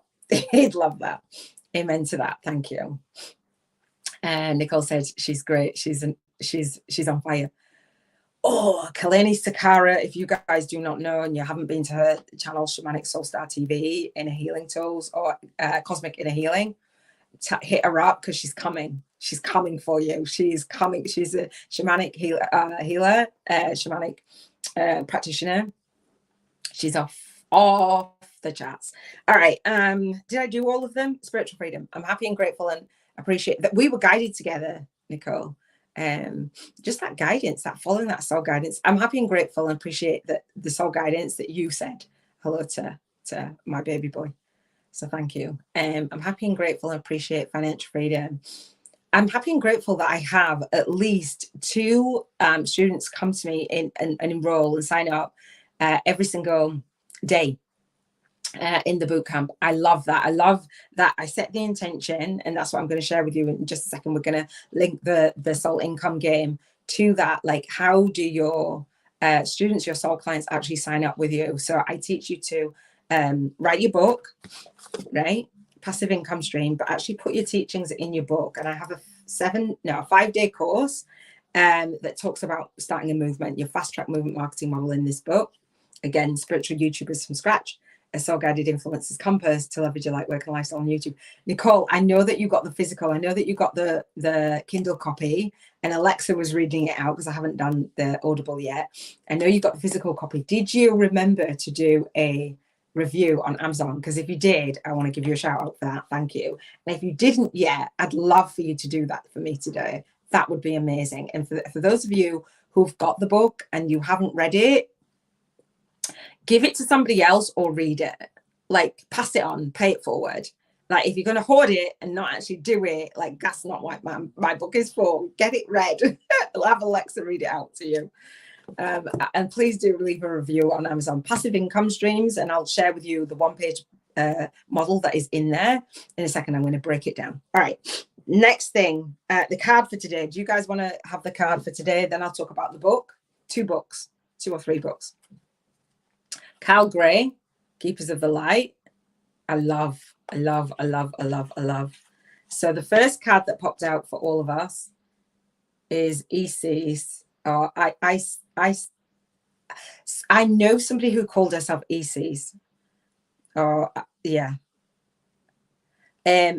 He'd love that. Amen to that. Thank you. And Nicole said she's great. She's she's on fire. Oh, Kalani Sakara, if you guys do not know and you haven't been to her channel, Shamanic Soulstar TV, Inner Healing Tools, or Cosmic Inner Healing, hit her up because she's coming. She's coming for you. She's coming. She's a shamanic healer, shamanic practitioner. She's off the charts. All right. Did I do all of them? Spiritual freedom. I'm happy and grateful and appreciate that we were guided together, Nicole. Just that guidance, that following that soul guidance. I'm happy and grateful and appreciate that the soul guidance that you said hello to my baby boy. So thank you. I'm happy and grateful and appreciate financial freedom. I'm happy and grateful that I have at least 2 students come to me and enroll and sign up every single day in the bootcamp. I love that. I love that I set the intention, and that's what I'm going to share with you in just a second. We're going to link the soul income game to that. Like, how do your students, your soul clients, actually sign up with you? So I teach you to write your book, right? Passive income stream, but actually put your teachings in your book. And I have a 5-day course that talks about starting a movement, your fast track movement marketing model in this book. Again, spiritual YouTubers from scratch, a soul guided influencers compass to leverage your light work and lifestyle on YouTube. Nicole, I know that you got the physical. I know that you got the Kindle copy, and Alexa was reading it out because I haven't done the Audible yet. I know you got the physical copy. Did you remember to do a review on Amazon? Because if you did, I want to give you a shout out for that. Thank you. And if you didn't yet, I'd love for you to do that for me today. That would be amazing. And for those of you who've got the book and you haven't read it, give it to somebody else or read it. Like, pass it on, pay it forward. Like, if you're going to hoard it and not actually do it, like, that's not what my book is for. Get it read. I'll have Alexa read it out to you. And please do leave a review on Amazon. Passive income streams, and I'll share with you the 1-page model that is in there in a second. I'm going to break it down. All right, next thing, the card for today. Do you guys want to have the card for today? Then I'll talk about the book. 2 or 3 books. Cal Gray, Keepers of the Light. I love. So the first card that popped out for all of us is Isis. Or I know somebody who called herself Isis. Or yeah.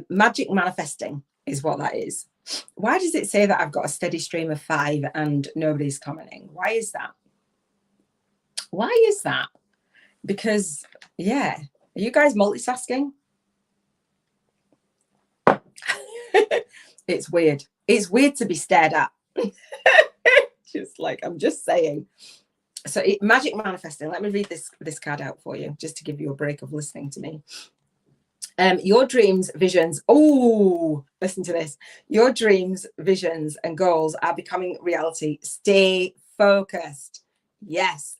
Magic manifesting is what that is. Why does it say that I've got a steady stream of 5 and nobody's commenting? Why is that? Because, yeah. Are you guys multitasking? It's weird. It's weird to be stared at. Just like, I'm just saying. So magic manifesting. Let me read this card out for you, just to give you a break of listening to me. Your dreams, visions. Oh, listen to this. Your dreams, visions, and goals are becoming reality. Stay focused. Yes.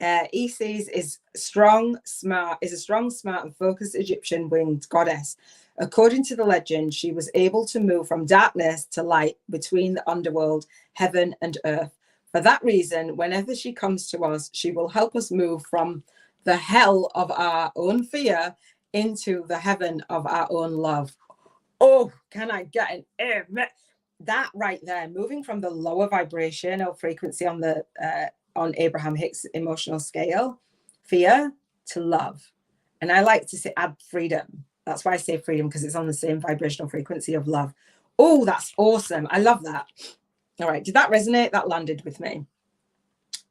Isis is a strong, smart, and focused Egyptian winged goddess. According to the legend, she was able to move from darkness to light between the underworld, heaven, and earth. For that reason, whenever she comes to us, she will help us move from the hell of our own fear into the heaven of our own love. Oh, can I get an amen? That right there, moving from the lower vibrational frequency on the on Abraham Hicks emotional scale, fear, to love. And I like to say add freedom. That's why I say freedom, because it's on the same vibrational frequency of love. Oh, that's awesome. I love that. All right. Did that resonate? That landed with me.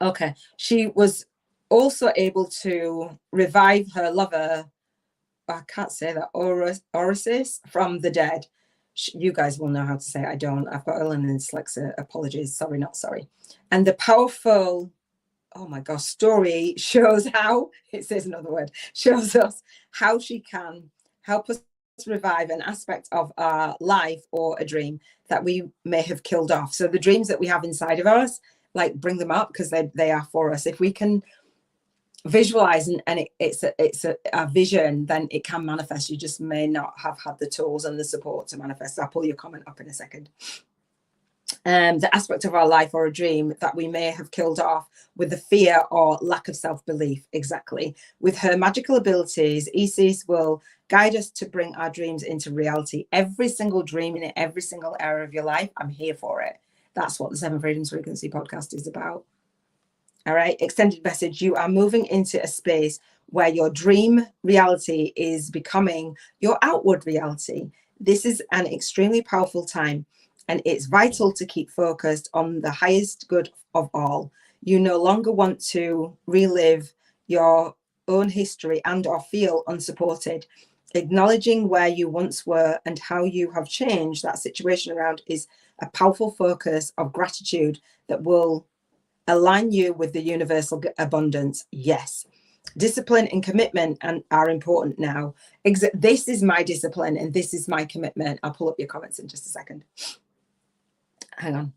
Okay. She was also able to revive her lover. I can't say that. Orisis from the dead. You guys will know how to say it. I don't. I've got Ellen and dyslexia. Apologies. Sorry, not sorry. And the powerful, oh my gosh, story shows how, it says another word, shows us how she can help us revive an aspect of our life or a dream that we may have killed off. So the dreams that we have inside of us, like, bring them up, because they are for us. If we can visualize and it's a vision, then it can manifest. You just may not have had the tools and the support to manifest. I'll pull your comment up in a second. The aspect of our life or a dream that we may have killed off with the fear or lack of self-belief. Exactly. With her magical abilities, Isis will guide us to bring our dreams into reality. Every single dream in every single area of your life, I'm here for it. That's what the Seven Freedoms Frequency podcast is about. All right, extended message. You are moving into a space where your dream reality is becoming your outward reality. This is an extremely powerful time, and it's vital to keep focused on the highest good of all. You no longer want to relive your own history and or feel unsupported. Acknowledging where you once were and how you have changed that situation around is a powerful focus of gratitude that will align you with the universal abundance. Yes. Discipline and commitment are important now. This is my discipline and this is my commitment. I'll pull up your comments in just a second. Hang on.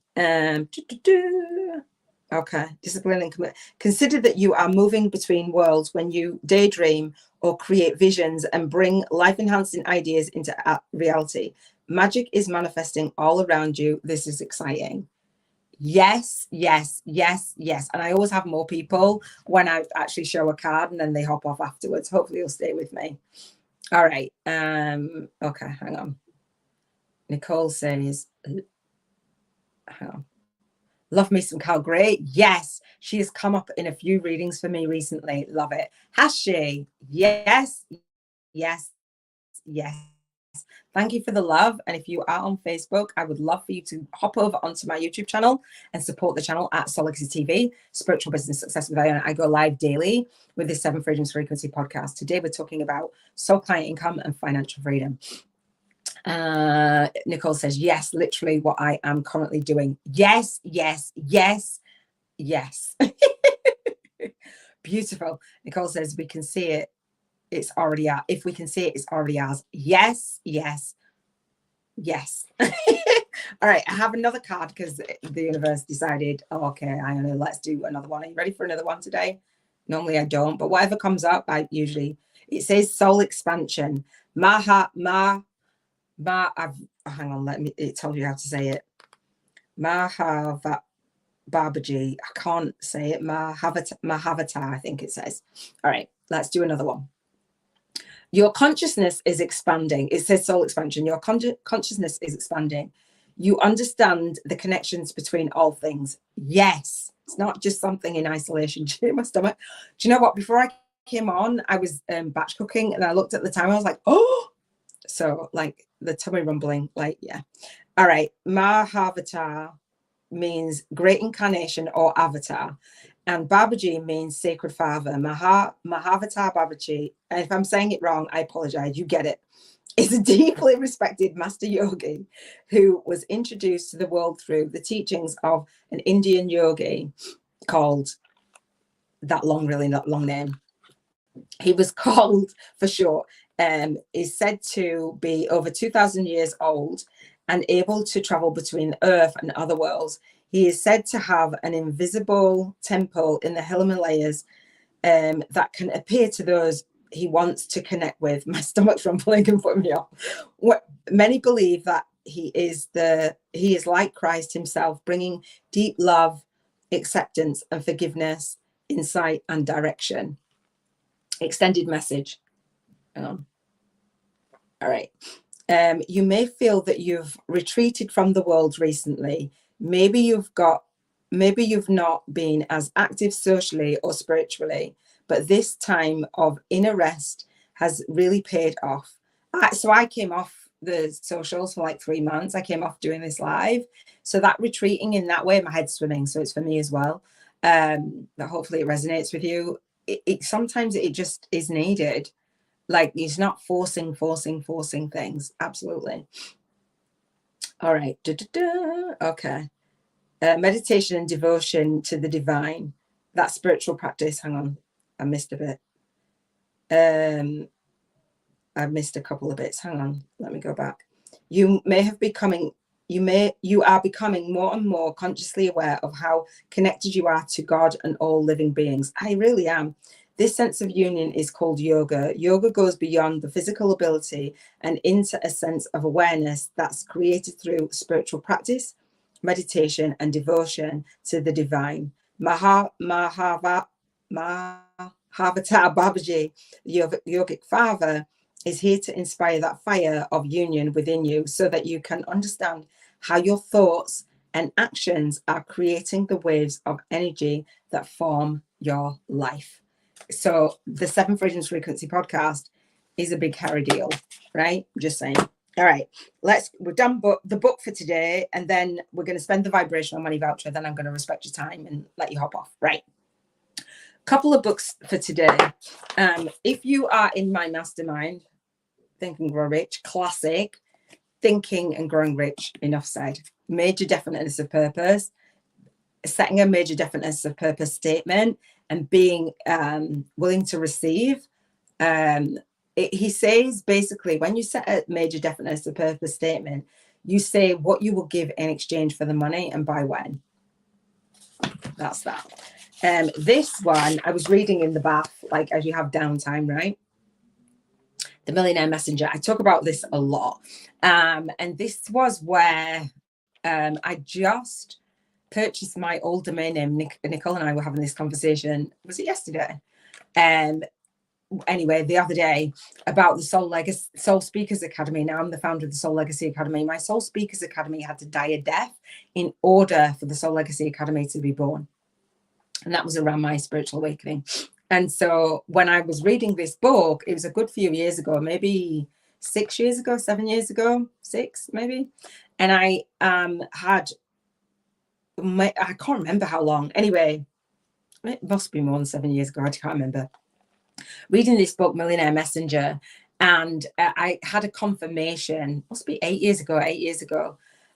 Okay. Discipline and commitment. Consider that you are moving between worlds when you daydream or create visions and bring life-enhancing ideas into reality. Magic is manifesting all around you. This is exciting. Yes, yes, yes, yes. And I always have more people when I actually show a card and then they hop off afterwards. Hopefully you'll stay with me. All right. Okay, hang on. Nicole says, hang on. Love me some Cal. Great. Yes, she has come up in a few readings for me recently. Love it. Has she? Yes, yes, yes. Thank you for the love. And if you are on Facebook, I would love for you to hop over onto my YouTube channel and support the channel at Soul Legacy TV, Spiritual Business Success with Iona. I go live daily with the Seven Freedoms Frequency podcast. Today, we're talking about soul client income and financial freedom. Nicole says, yes, literally what I am currently doing. Yes, yes, yes, yes. Beautiful. Nicole says, we can see it. It's already out. If we can see it, it's already ours. Yes, yes, yes. All right, I have another card because the universe decided, oh, okay, Iona, let's do another one. Are you ready for another one today? Normally I don't, but whatever comes up, it says soul expansion. Hang on, it tells you how to say it. Babaji. I can't say it. Mahavatar, I think it says. All right, let's do another one. Your consciousness is expanding. It says soul expansion. Your consciousness is expanding. You understand the connections between all things. Yes. It's not just something in isolation. Do you hear my stomach? Do you know what? Before I came on, I was batch cooking and I looked at the time. I was like, oh. So like the tummy rumbling, like, yeah. All right. Mahavatar means great incarnation or avatar. And Babaji means sacred father. Mahavatar Babaji. And if I'm saying it wrong, I apologize. You get it. Is a deeply respected master yogi who was introduced to the world through the teachings of an Indian yogi called really not long name. He was called for short, is said to be over 2,000 years old and able to travel between Earth and other worlds. He is said to have an invisible temple in the Himalayas that can appear to those he wants to connect with. My stomach's rumbling and putting me off. Many believe that he is like Christ himself, bringing deep love, acceptance, and forgiveness, insight, and direction. Extended message. All right. You may feel that you've retreated from the world recently. Maybe you've not been as active socially or spiritually, but this time of inner rest has really paid off. So I came off the socials for like 3 months. I came off doing this live. So that retreating in that way, my head's swimming. So it's for me as well. But hopefully it resonates with you. Sometimes it just is needed. Like it's not forcing things. Absolutely. All right. Okay. Meditation and devotion to the divine. That spiritual practice. Hang on. I missed a bit. I missed a couple of bits. Hang on. Let me go back. You are becoming more and more consciously aware of how connected you are to God and all living beings. I really am. This sense of union is called yoga. Yoga goes beyond the physical ability and into a sense of awareness that's created through spiritual practice, meditation, and devotion to the divine. Mahavatar Babaji, the yogic father, is here to inspire that fire of union within you so that you can understand how your thoughts and actions are creating the waves of energy that form your life. So the 7 Freedoms Requency Podcast is a big hairy deal, right? Just saying. All right, we're done the book for today, and then we're going to spend the vibrational money voucher. Then I'm going to respect your time and let you hop off. Right. Couple of books for today. If you are in my mastermind, Think and Grow Rich, classic, Thinking and Growing Rich, enough said. Major definiteness of purpose, setting a major definiteness of purpose statement, and being willing to receive. He says basically, when you set a major definiteness of purpose statement, you say what you will give in exchange for the money and by when. That's that. This one I was reading in the bath, like as you have downtime, right? The Millionaire Messenger. I talk about this a lot. And this was where I just purchased my old domain name. Nicole and I were having this conversation. Was it yesterday? Anyway, the other day, about the Soul Speakers Academy. Now I'm the founder of the Soul Legacy Academy. My Soul Speakers Academy had to die a death in order for the Soul Legacy Academy to be born. And that was around my spiritual awakening. And so when I was reading this book, it was a good few years ago, maybe 6 years ago, 7 years ago, 6 maybe. And I can't remember how long. Anyway, it must be more than 7 years ago. I can't remember. Reading this book, Millionaire Messenger, and I had a confirmation, must be 8 years ago,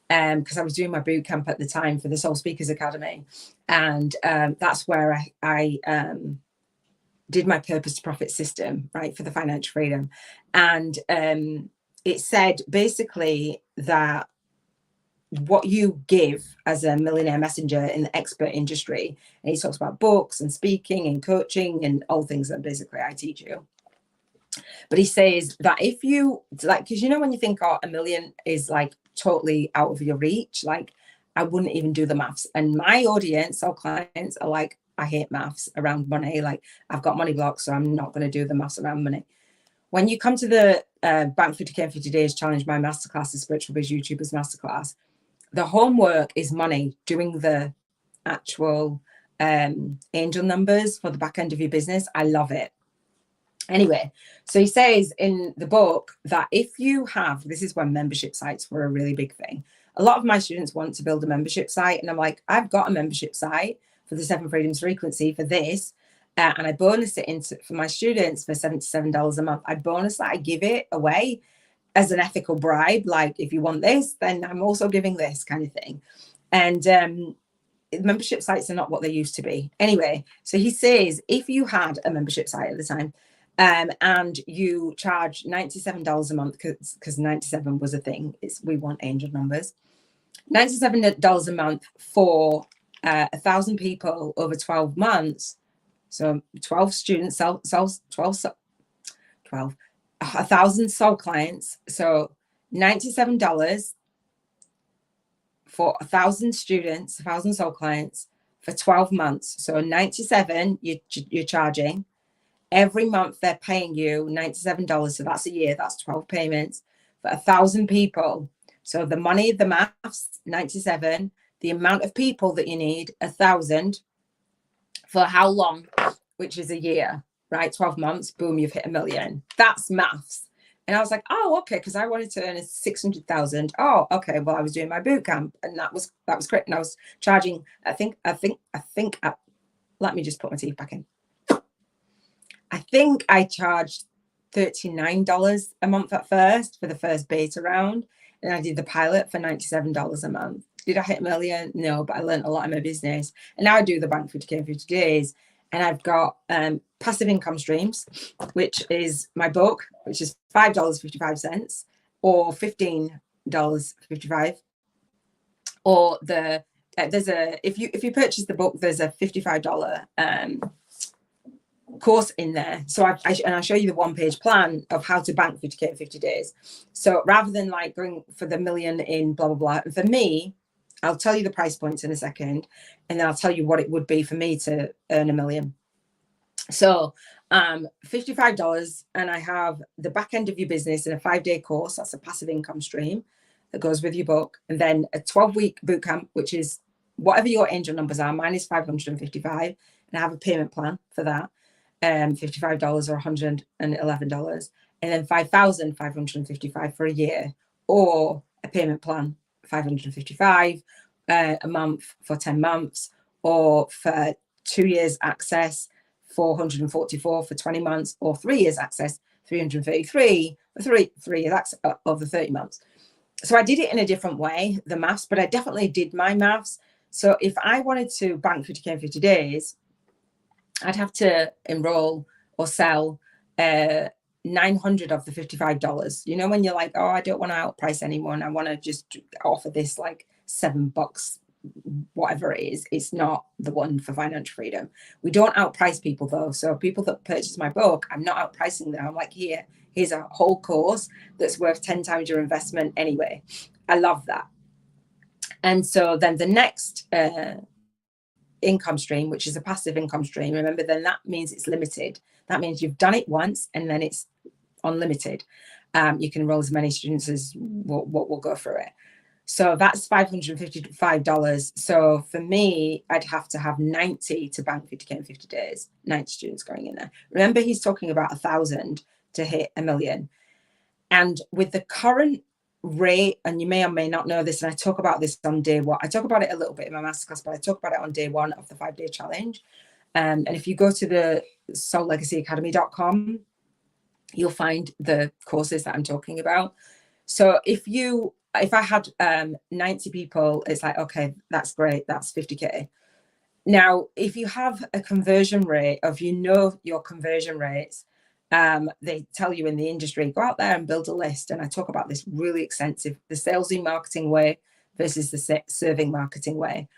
because I was doing my boot camp at the time for the Soul Speakers Academy. And that's where I did my purpose to profit system, right, for the financial freedom. And it said basically that what you give as a millionaire messenger in the expert industry, and he talks about books and speaking and coaching and all things that basically I teach you. But he says that if you like, because you know when you think, oh, $1 million is like totally out of your reach, like I wouldn't even do the maths. And my audience, our clients, are like, I hate maths around money. Like I've got money blocks, so I'm not going to do the maths around money. When you come to the Bank 50K in 50 Days Challenge, my masterclass, the Spiritual Biz YouTubers Masterclass, the homework is money, doing the actual angel numbers for the back end of your business. I love it. Anyway, so he says in the book that if you have, this is when membership sites were a really big thing. A lot of my students want to build a membership site. And I'm like, I've got a membership site for the 7 Freedoms Frequency for this. And I bonus it for my students for $77 a month. I bonus that, I give it away as an ethical bribe. Like, if you want this, then I'm also giving this kind of thing. And membership sites are not what they used to be. Anyway, so he says, if you had a membership site at the time, and you charge $97 a month, because 97 was a thing. We want angel numbers. $97 a month for 1,000 people over 12 months. So 12 students, 1,000 soul clients. So $97 for 1,000 students, 1,000 soul clients for 12 months. So 97 you're charging. Every month they're paying you $97. So that's a year. That's 12 payments for 1,000 people. So the money, the maths, 97. The amount of people that you need, 1,000. For how long? Which is a year, right? 12 months. Boom, you've hit $1 million. That's maths. And I was like, oh, okay, because I wanted to earn 600,000. Oh, okay. Well, I was doing my boot camp, and that was great. And I was charging. I think. Let me just put my teeth back in. I think I charged $39 a month at first for the first beta round, and I did the pilot for $97 a month. Did I hit $1 million? No, but I learned a lot in my business. And now I do the Bank 50K in 50 Days, and I've got passive income streams, which is my book, which is $5.55 or $15.55, or there's a if you purchase the book, there's a $55 course in there. So I'll show you the 1-page plan of how to bank 50K in 50 days. So rather than like going for the $1 million in blah, blah, blah, for me, I'll tell you the price points in a second, and then I'll tell you what it would be for me to earn $1 million. So $55, and I have the back end of your business in a 5-day course. That's a passive income stream. that goes with your book, and then a 12-week boot camp, which is whatever your angel numbers are. Mine is 555, and I have a payment plan for that, $55 or $111, and then 5,555 for a year, or a payment plan, 555 a month for 10 months, or for 2 years access, 444 for 20 months, or 3 years access, 333 for 3 years access over 30 months. So I did it in a different way, the maths, but I definitely did my maths. So if I wanted to bank 50K in 50 days, I'd have to enroll or sell 900 of the $55. You know, when you're like, oh, I don't want to outprice anyone, I want to just offer this like $7, whatever it is. It's not the one for financial freedom. We don't outprice people though. So people that purchase my book, I'm not outpricing them. I'm like, here's a whole course that's worth 10 times your investment anyway. I love that. And so then the next income stream, which is a passive income stream, remember, then that means it's limited. That means you've done it once and then it's unlimited. You can enroll as many students as we'll go through it. So that's $555. So for me, I'd have to have 90 to bank 50K in 50 days, 90 students going in there. Remember, he's talking about 1,000 to hit $1 million. And with the current rate, and you may or may not know this, and I talk about this on day one. I talk about it a little bit in my masterclass, but I talk about it on day one of the 5-day challenge. And if you go to the soullegacyacademy.com, you'll find the courses that I'm talking about. So if I had 90 people, it's like, okay, that's great. That's 50K. Now, if you have a conversion rate of, your conversion rates, they tell you in the industry, go out there and build a list. And I talk about this really extensive, the salesy marketing way versus the serving marketing way.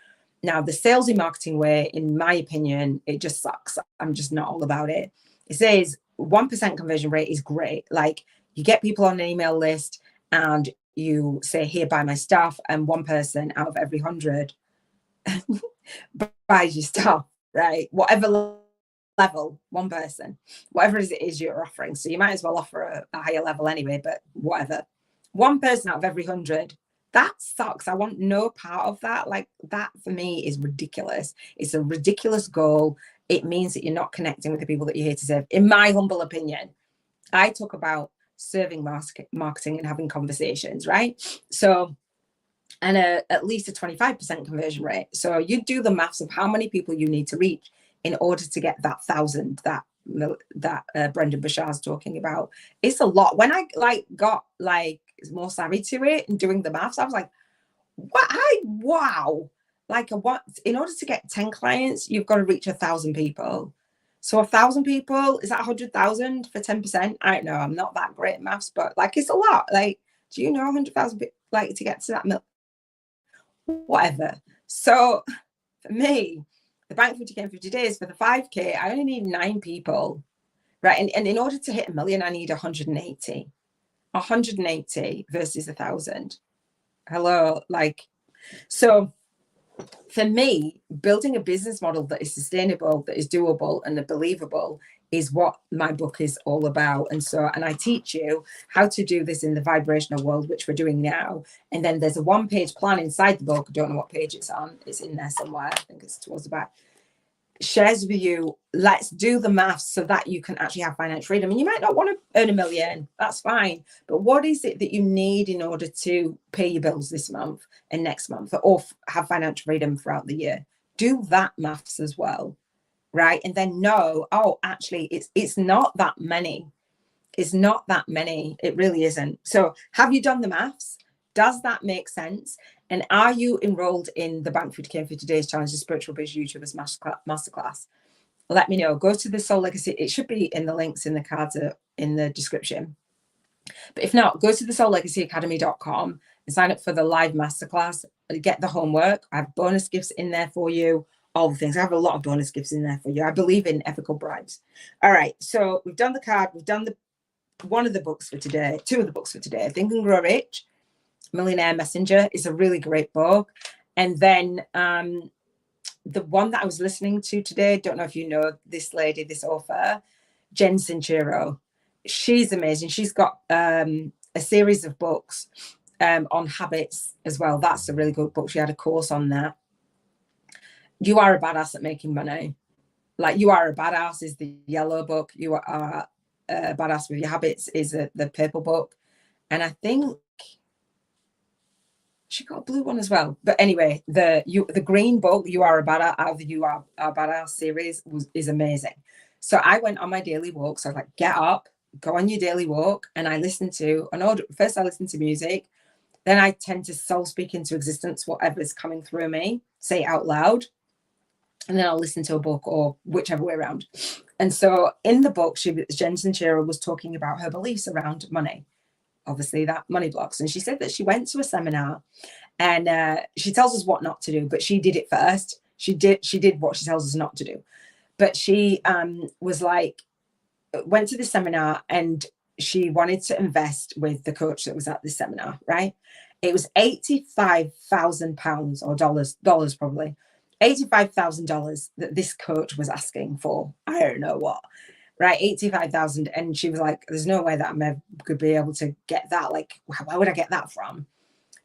Now, the salesy marketing way, in my opinion, it just sucks. I'm just not all about it. It says 1% conversion rate is great. Like, you get people on an email list and you say, here, buy my stuff. And one person out of every 100 buys your stuff, right? Whatever level, one person, whatever it is you're offering. So you might as well offer a higher level anyway, but whatever. One person out of every 100, that sucks. I want no part of that. Like, that for me is ridiculous. It's a ridiculous goal. It means that you're not connecting with the people that you're here to serve. In my humble opinion, I talk about serving marketing and having conversations, right? So, and at least a 25% conversion rate. So you do the maths of how many people you need to reach in order to get that 1,000 that Brendan Bashar's talking about. It's a lot. When I got more savvy to it and doing the maths, I was like, wow. In order to get 10 clients, you've got to reach 1,000 people. So 1,000 people, is that 100,000 for 10%? I don't know. I'm not that great at maths, but it's a lot. Like, do you know 100,000 to get to that whatever. So for me, the bank 50K in 50 days, for the 5K, I only need 9 people, right? And in order to hit $1 million, I need 180 versus 1,000. Hello. So for me, building a business model that is sustainable, that is doable and believable is what my book is all about. And I teach you how to do this in the vibrational world, which we're doing now. And then there's a 1-page plan inside the book. I don't know what page it's on. It's in there somewhere. I think it's towards the back. Shares with you, let's do the maths so that you can actually have financial freedom. And you might not want to earn $1 million. That's fine. But what is it that you need in order to pay your bills this month and next month, or have financial freedom throughout the year? Do that maths as well. Right. And then actually, it's not that many. It's not that many. It really isn't. So have you done the maths? Does that make sense? And are you enrolled in the Bank 50K in 50 Days Challenge, the Spiritual Biz YouTubers Masterclass? Let me know. Go to the Soul Legacy. It should be in the links in the cards in the description. But if not, go to the soullegacyacademy.com and sign up for the live masterclass. Get the homework. I have bonus gifts in there for you. All the things. I have a lot of bonus gifts in there for you. I believe in ethical bribes. All right. So we've done the card. We've done one of the books for today. 2 of the books for today. Think and Grow Rich, Millionaire Messenger is a really great book. And then the one that I was listening to today, don't know if you know this lady, this author, Jen Sincero. She's amazing. She's got a series of books. on habits as well. That's a really good book. She had a course on that. You Are a Badass at Making Money. Like, You Are a Badass is the yellow book. You Are a Badass with Your Habits is the purple book. And I think she got a blue one as well. But anyway, the green book, You Are a Badass, out of the You Are a Badass series, is amazing. So I went on my daily walk. So I was like, get up, go on your daily walk. And I listened to first I listened to music. Then I tend to soul speak into existence whatever's coming through me, say it out loud. And then I'll listen to a book, or whichever way around. And so in the book, Jen Sincero was talking about her beliefs around money. Obviously, that money blocks. And she said that she went to a seminar, and she tells us what not to do, but she did it first. She did what she tells us not to do. But she was like, went to the seminar, and she wanted to invest with the coach that was at the seminar, right? It was £85,000 or dollars probably. $85,000 that this coach was asking for. I don't know what, right? 85,000. And she was like, there's no way that I could be able to get that. Like, where would I get that from?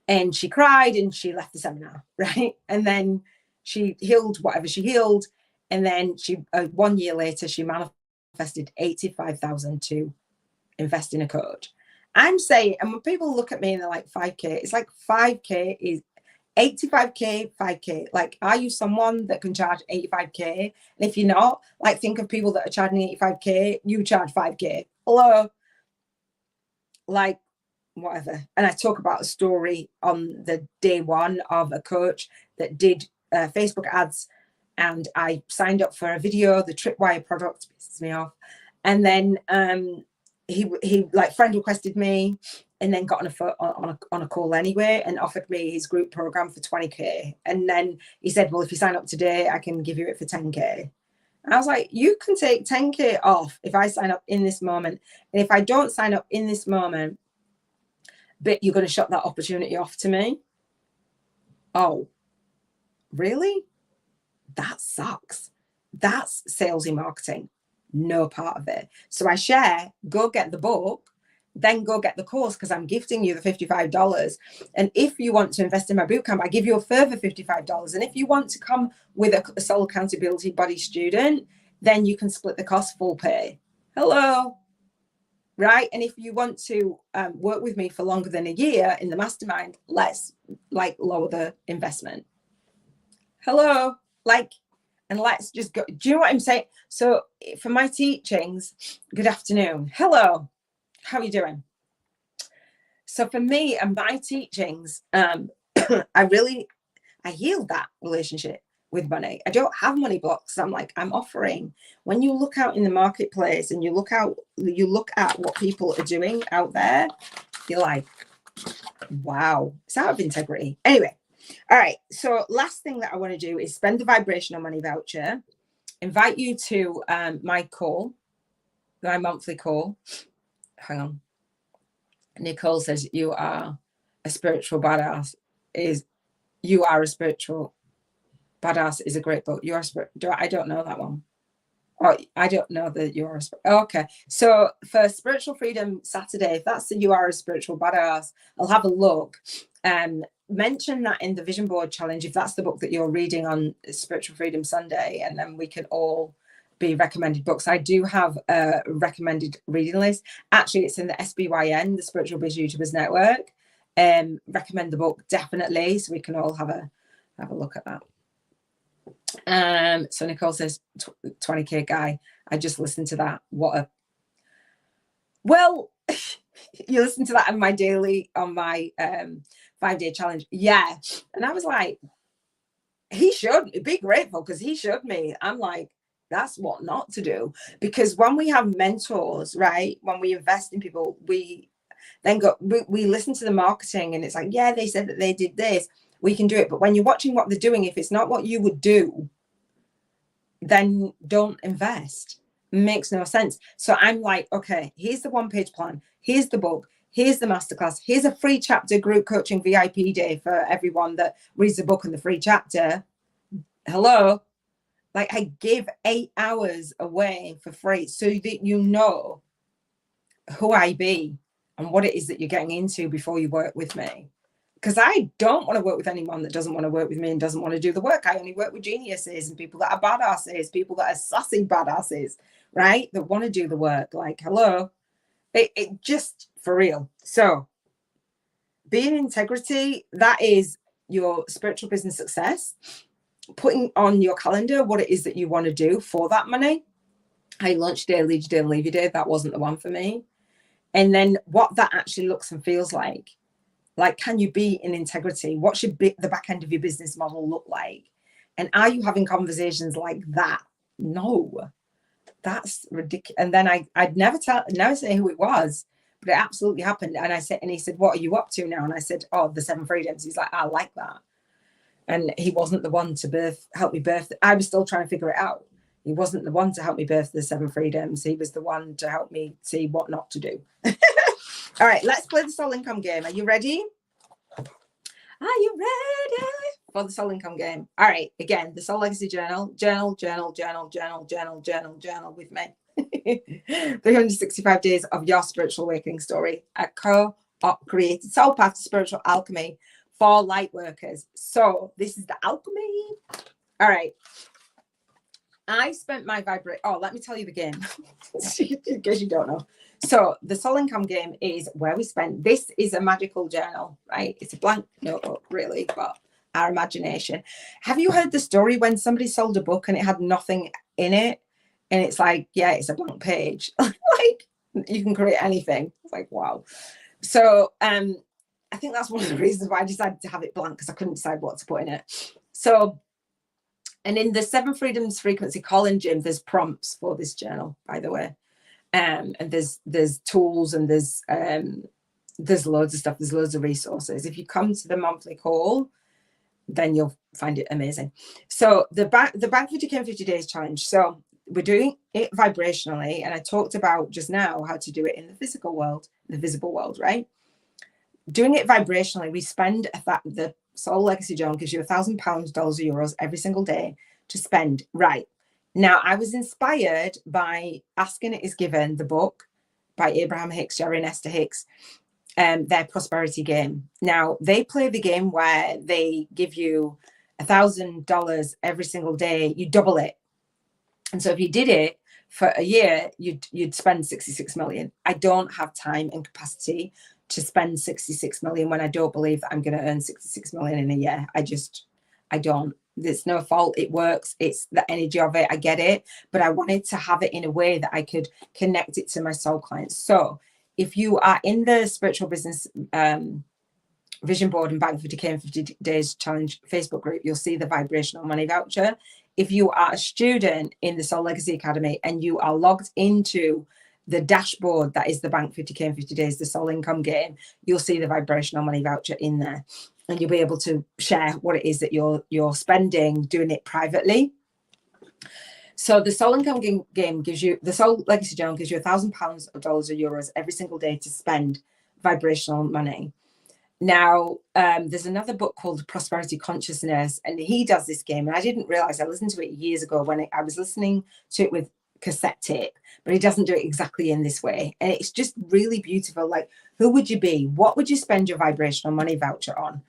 And she cried and she left the seminar, right? And then she healed whatever she healed. And then she, 1 year later, she manifested 85,000 to invest in a coach. I'm saying, and when people look at me and they're like, 5K, it's like 5K is 85K, 5K. Like, are you someone that can charge 85K? And if you're not, like, think of people that are charging 85K, you charge 5K. Hello. Like, whatever. And I talk about a story on the day one of a coach that did Facebook ads, and I signed up for a video. The Tripwire product pisses me off. And then he like friend requested me, and then got on a call anyway, and offered me his group program for 20K. And then he said, well, if you sign up today, I can give you it for 10K. I was like, you can take 10K off if I sign up in this moment. And if I don't sign up in this moment, but you're going to shut that opportunity off to me. Oh, really? That sucks. That's salesy marketing. No part of it. So I share, go get the book, then go get the course, because I'm gifting you the $55. And if you want to invest in my bootcamp, I give you a further $55. And if you want to come with a soul accountability buddy student, then you can split the cost full pay. Hello. Right. And if you want to work with me for longer than a year in the mastermind, let's like lower the investment. Hello. Like, and let's just go. Do you know what I'm saying? So for my teachings, good afternoon. Hello. How are you doing? So for me and my teachings, I healed that relationship with money. I don't have money blocks. I'm offering. When you look out in the marketplace and you look at what people are doing out there, you're like, wow, it's out of integrity. Anyway, all right. So last thing that I want to do is spend the vibrational money voucher, invite you to my monthly call. Hang on. Nicole says, you are a spiritual badass. You Are a Spiritual Badass is a great book. I don't know that one. Or I don't know that You Are okay. So for Spiritual Freedom Saturday, if that's the You Are a Spiritual Badass, I'll have a look. Mention that in the Vision Board Challenge if that's the book that you're reading on Spiritual Freedom Sunday, and then we can all be recommended books. I do have a recommended reading list. Actually, it's in the SBYN, the Spiritual Biz YouTubers Network. Recommend the book definitely, so we can all have a look at that. So Nicole says 20K guy. I just listened to that. Well, you listen to that on my 5-day challenge. Yeah. And I was like, he should be grateful, because he showed me. I'm like, that's what not to do. Because when we have mentors, right, when we invest in people, we listen to the marketing, and it's like, yeah, they said that they did this, we can do it. But when you're watching what they're doing, if it's not what you would do, then don't invest. It makes no sense. So I'm like, okay, here's the 1-page plan, here's the book, here's the masterclass, here's a free chapter group coaching VIP day for everyone that reads the book and the free chapter. Hello. Like, I give 8 hours away for free so that you know who I be. and what it is that you're getting into before you work with me. Because I don't want to work with anyone that doesn't want to work with me and doesn't want to do the work. I only work with geniuses and people that are badasses, people that are sassy badasses, right? That want to do the work. Like, hello. It just for real. So being integrity, that is your spiritual business success. Putting on your calendar what it is that you want to do for that money. Hey, lunch day, lead your day and leave your day. That wasn't the one for me. And then what that actually looks and feels like. Like, can you be in integrity? What should be the back end of your business model look like? And are you having conversations like that? No, that's ridiculous. And then I'd never say who it was, but it absolutely happened. And he said, what are you up to now? And I said, oh, the 7 freedoms. He's like, I like that. And he wasn't the one to help me birth. I was still trying to figure it out. He wasn't the one to help me birth the 7 freedoms. He was the one to help me see what not to do. All right, let's play the soul income game. Are you ready? Are you ready for the soul income game? All right, again, the Soul Legacy Journal with me. 365 days of your spiritual awakening story. A co-created soul path to spiritual alchemy for light workers. So this is the alchemy. All right. I spent my let me tell you the game in case you don't know. So the soul income game is where we spend. This is a magical journal, right? It's a blank notebook, really, but our imagination. Have you heard the story when somebody sold a book and it had nothing in it? And it's like, yeah, it's a blank page. Like, you can create anything. It's like, wow. So I think that's one of the reasons why I decided to have it blank, because I couldn't decide what to put in it. So, and in the 7 Freedoms Frequency Calling Gym, there's prompts for this journal, by the way. And there's tools and there's loads of stuff. There's loads of resources. If you come to the monthly call, then you'll find it amazing. So the Bank 50K in 50 Days Challenge. So we're doing it vibrationally. And I talked about just now how to do it in the physical world, the visible world, right? Doing it vibrationally, we spend the Soul Legacy Journal gives you £1,000, dollars, or euros every single day to spend. Right. Now, I was inspired by Asking It Is Given, the book by Abraham Hicks, Jerry and Esther Hicks, their prosperity game. Now, they play the game where they give you $1,000 every single day. You double it. And so if you did it for a year, you'd spend 66 million. I don't have time and capacity to spend 66 million when I don't believe that I'm going to earn 66 million in a year. I don't. There's no fault. It works. It's the energy of it. I get it. But I wanted to have it in a way that I could connect it to my soul clients. So if you are in the Spiritual Business Vision Board and Bank 50K in 50 Days Challenge Facebook group, you'll see the vibrational money voucher. If you are a student in the Soul Legacy Academy and you are logged into the dashboard that is the Bank 50K in 50 Days, the soul income game, you'll see the vibrational money voucher in there. And you'll be able to share what it is that you're spending, doing it privately. So the soul income game gives you, the Soul Legacy Journal gives you £1,000 of dollars or euros every single day to spend vibrational money. Now, there's another book called Prosperity Consciousness, and he does this game. And I didn't realize, I listened to it years ago when I was listening to it with cassette tape, but he doesn't do it exactly in this way. And it's just really beautiful. Like, who would you be? What would you spend your vibrational money voucher on?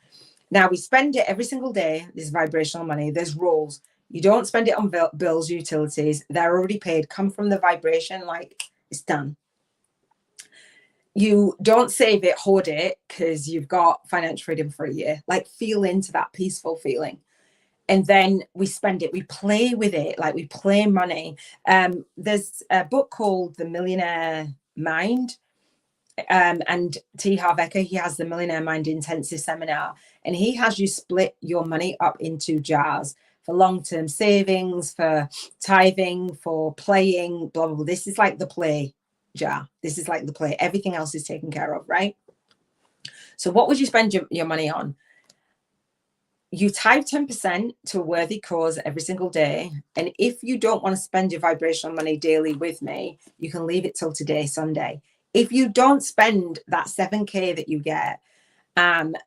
Now, we spend it every single day. This vibrational money. There's rules. You don't spend it on bills, utilities. They're already paid. Come from the vibration, like, it's done. You don't save it, hoard it, because you've got financial freedom for a year. Like, feel into that peaceful feeling. And then we spend it. We play with it. Like, we play money. There's a book called The Millionaire Mind. And T. Harv Eker, he has the Millionaire Mind Intensive Seminar, and he has you split your money up into jars for long-term savings, for tithing, for playing, blah, blah, blah. This is like the play jar. This is like the play. Everything else is taken care of, right? So what would you spend your money on? You tithe 10% to a worthy cause every single day. And if you don't want to spend your vibrational money daily with me, you can leave it till today, Sunday. If you don't spend that 7K that you get,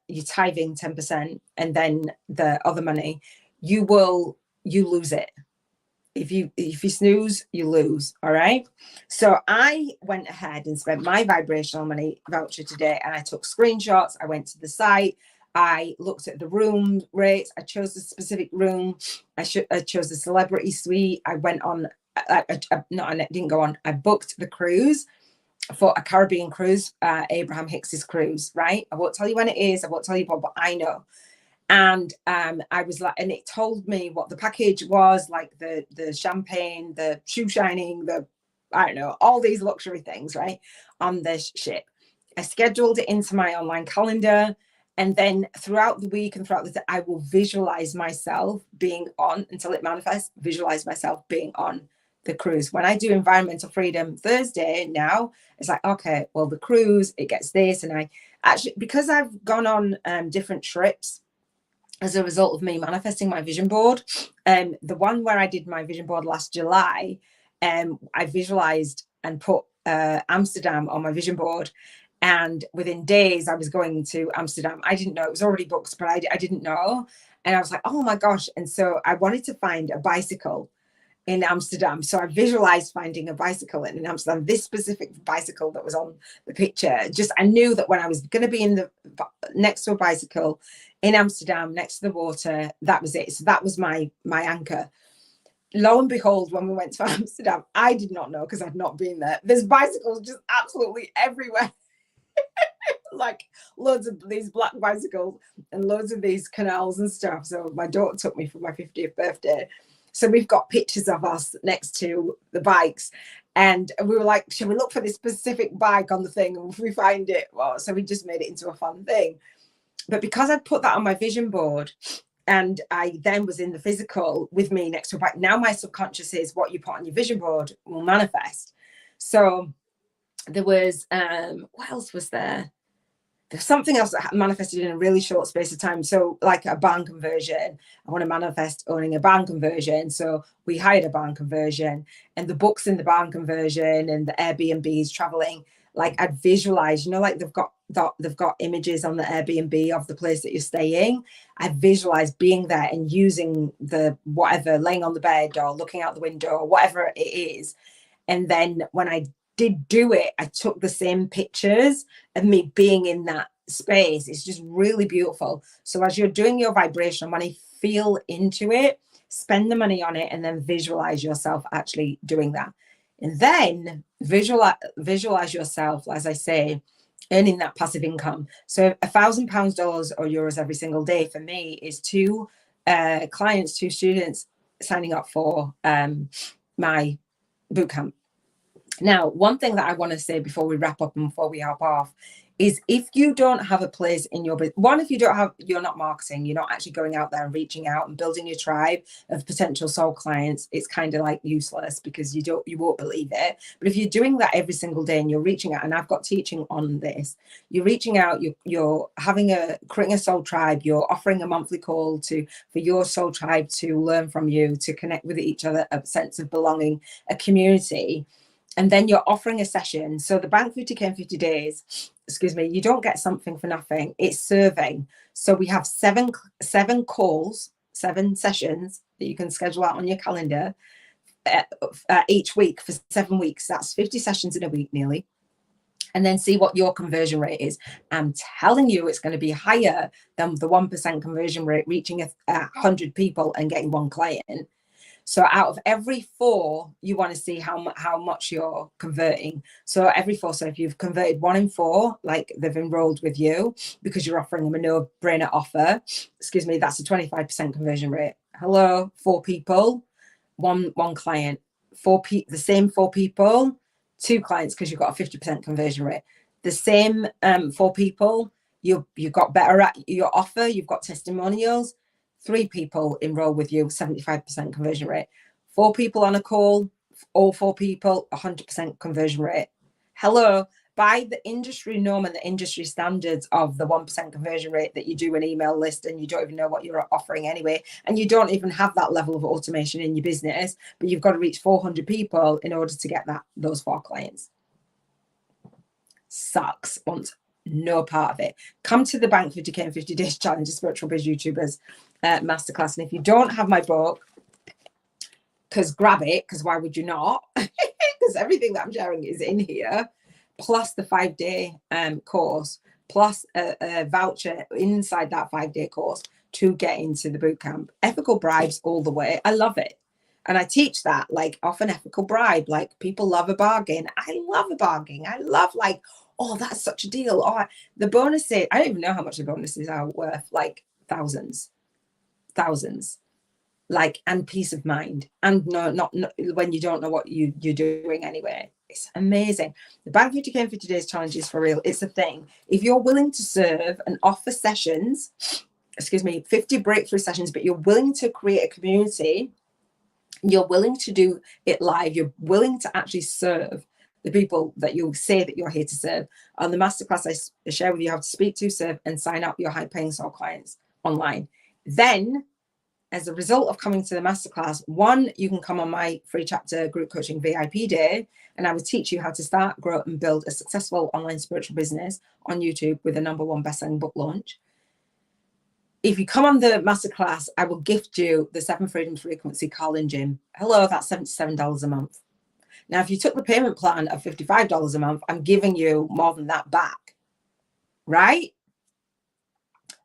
you're tithing 10%, and then the other money, you lose it. if you snooze, you lose. All right. So I went ahead and spent my vibrational money voucher today, and I took screenshots. I went to the site. I looked at the room rates. I chose a specific room. I chose the celebrity suite. I went on. I didn't go on. I booked the cruise for a Caribbean cruise, Abraham Hicks's cruise. Right. I won't tell you when it is. I won't tell you what, but I know. And I was like, and it told me what the package was, like the champagne, the shoe shining, I don't know, all these luxury things, right, on this ship. I scheduled it into my online calendar. And then throughout the week and throughout the day, I will visualize myself being on, until it manifests, visualize myself being on the cruise. When I do Environmental Freedom Thursday now, it's like, okay, well, the cruise, it gets this. And I actually, because I've gone on different trips, as a result of me manifesting my vision board, the one where I did my vision board last July, I visualized and put Amsterdam on my vision board. And within days, I was going to Amsterdam. I didn't know, it was already booked, but I didn't know. And I was like, oh my gosh. And so I wanted to find a bicycle in Amsterdam. So I visualized finding a bicycle in Amsterdam, this specific bicycle that was on the picture. Just, I knew that when I was going to be next to a bicycle in Amsterdam, next to the water, that was it. So that was my anchor. Lo and behold, when we went to Amsterdam, I did not know, because I'd not been there. There's bicycles just absolutely everywhere. Like loads of these black bicycles and loads of these canals and stuff. So my daughter took me for my 50th birthday. So we've got pictures of us next to the bikes. And we were like, should we look for this specific bike on the thing? And if we find it, well, so we just made it into a fun thing. But because I put that on my vision board, and I then was in the physical with me next to a bike, now my subconscious is what you put on your vision board will manifest. So there was, what else was there? There's something else that manifested in a really short space of time. So like a barn conversion, I want to manifest owning a barn conversion. So we hired a barn conversion, and the books in the barn conversion and the Airbnbs traveling, like I'd visualize, like they've got images on the Airbnb of the place that you're staying. I visualize being there and using the whatever, laying on the bed or looking out the window or whatever it is. And then when I did do it, I took the same pictures of me being in that space. It's just really beautiful. So as you're doing your vibrational money, feel into it, spend the money on it, and then visualize yourself actually doing that. And then visualize yourself, as I say, earning that passive income. So £1,000, dollars, or euros every single day for me is two clients, two students signing up for my bootcamp. Now, one thing that I want to say before we wrap up and before we hop off is, if you don't have a place in your business, if you're not marketing, you're not actually going out there and reaching out and building your tribe of potential soul clients, it's kind of like useless, because you won't believe it. But if you're doing that every single day and you're reaching out, and I've got teaching on this, you're reaching out, you're creating a soul tribe, you're offering a monthly call for your soul tribe to learn from you, to connect with each other, a sense of belonging, a community. And then you're offering a session. So the Bank 50K in 50 days, you don't get something for nothing. It's serving. So we have seven calls, 7 sessions that you can schedule out on your calendar each week for 7 weeks. That's 50 sessions in a week nearly. And then see what your conversion rate is. I'm telling you, it's going to be higher than the 1% conversion rate, reaching 100 people and getting 1 client. So out of every 4, you want to see how much you're converting. So every 4, so if you've converted 1 in 4, like they've enrolled with you because you're offering them a no-brainer offer, that's a 25% conversion rate. Hello, 4 people, one client. The same 4 people, 2 clients, because you've got a 50% conversion rate. The same 4 people, you got better at your offer, you've got testimonials. 3 people enroll with you, 75% conversion rate. 4 people on a call, all 4 people, 100% conversion rate. Hello, by the industry norm and the industry standards of the 1% conversion rate that you do an email list and you don't even know what you're offering anyway, and you don't even have that level of automation in your business, but you've got to reach 400 people in order to get those 4 clients. Sucks. Want no part of it. Come to the Bank 50K in 50 Days Challenge, Spiritual Biz YouTubers Masterclass. And if you don't have my book, because grab it, because why would you not? Because everything that I'm sharing is in here, plus the 5-day course, plus a voucher inside that 5-day course to get into the bootcamp. Ethical bribes all the way. I love it. And I teach that, like, off an ethical bribe. Like, people love a bargain. I love a bargain. I love, like, oh, that's such a deal. Oh, the bonuses, I don't even know how much the bonuses are worth, like thousands, like, and peace of mind. And not when you don't know what you're doing anyway. It's amazing. The Bang 50K for today's challenge is for real. It's a thing. If you're willing to serve and offer sessions, 50 breakthrough sessions, but you're willing to create a community, you're willing to do it live, you're willing to actually serve the people that you say that you're here to serve. On the masterclass, I share with you how to speak to, serve, and sign up your high-paying soul clients online. Then, as a result of coming to the masterclass, one, you can come on my free chapter group coaching VIP day, and I will teach you how to start, grow, and build a successful online spiritual business on YouTube with a #1 best-selling book launch. If you come on the masterclass, I will gift you the 7 Freedoms Requency Call in Gym. Hello, that's $77 a month. Now, if you took the payment plan of $55 a month, I'm giving you more than that back, right?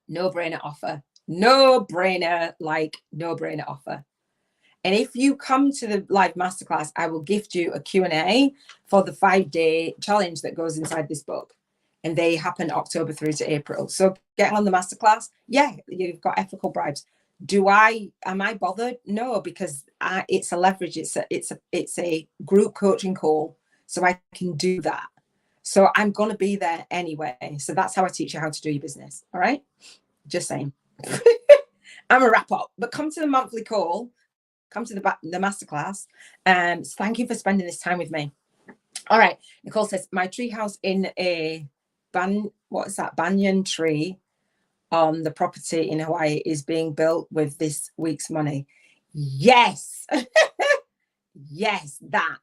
No-brainer offer. No-brainer, like no-brainer offer. And if you come to the live masterclass, I will gift you a Q&A for the 5-day challenge that goes inside this book. And they happen October through to April. So get on the masterclass. Yeah, you've got ethical bribes. Am I bothered? No, because it's a leverage. It's a group coaching call. So I can do that. So I'm going to be there anyway. So that's how I teach you how to do your business. All right. Just saying. I'm a wrap up, but come to the monthly call, come to the masterclass. So thank you for spending this time with me. All right. Nicole says, my treehouse in a banyan tree on the property in Hawaii is being built with this week's money. Yes. Yes, that.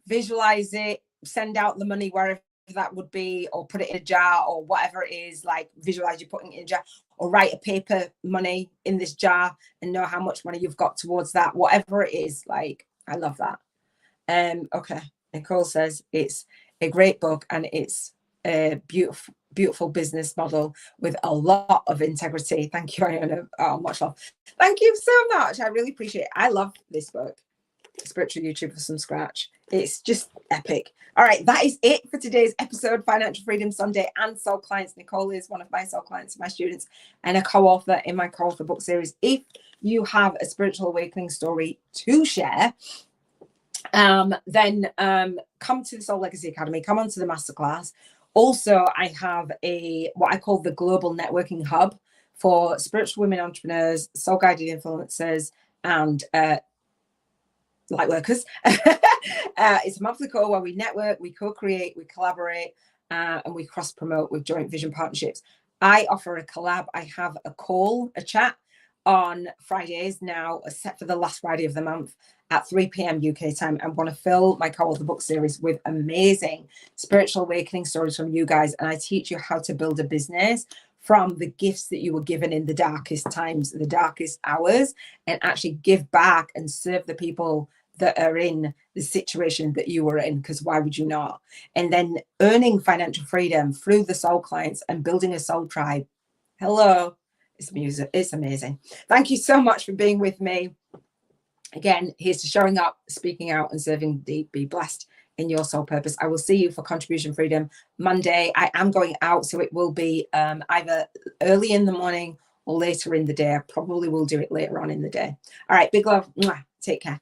Visualize it, send out the money wherever that would be, or put it in a jar, or whatever it is. Like, visualize you putting it in a jar, or write a paper money in this jar and know how much money you've got towards that, whatever it is. Like, I love that. Okay, Nicole says it's a great book and it's a beautiful business model with a lot of integrity. Thank you, Iona. Oh, much love. Thank you so much. I really appreciate it. I love this book, Spiritual YouTubers from Scratch. It's just epic. All right, that is it for today's episode, Financial Freedom Sunday and Soul Clients. Nicole is one of my soul clients, my students, and a co-author in my co-author book series. If you have a spiritual awakening story to share, then come to the Soul Legacy Academy, come onto the masterclass. Also, I have what I call the Global Networking Hub for spiritual women entrepreneurs, soul guided influencers, and light workers. It's a monthly call where we network, we co-create, we collaborate, and we cross-promote with joint vision partnerships. I offer a collab. I have a chat on Fridays now, set for the last Friday of the month at 3 p.m. UK time. I want to fill my co-author book series with amazing spiritual awakening stories from you guys. And I teach you how to build a business from the gifts that you were given in the darkest times, the darkest hours, and actually give back and serve the people that are in the situation that you were in, because why would you not? And then earning financial freedom through the soul clients and building a soul tribe. Hello. It's music. It's amazing. Thank you so much for being with me. Again, here's to showing up, speaking out, and serving deep. Be blessed in your soul purpose. I will see you for Contribution Freedom Monday. I am going out, so it will be either early in the morning or later in the day. I probably will do it later on in the day. All right. Big love. Mwah. Take care.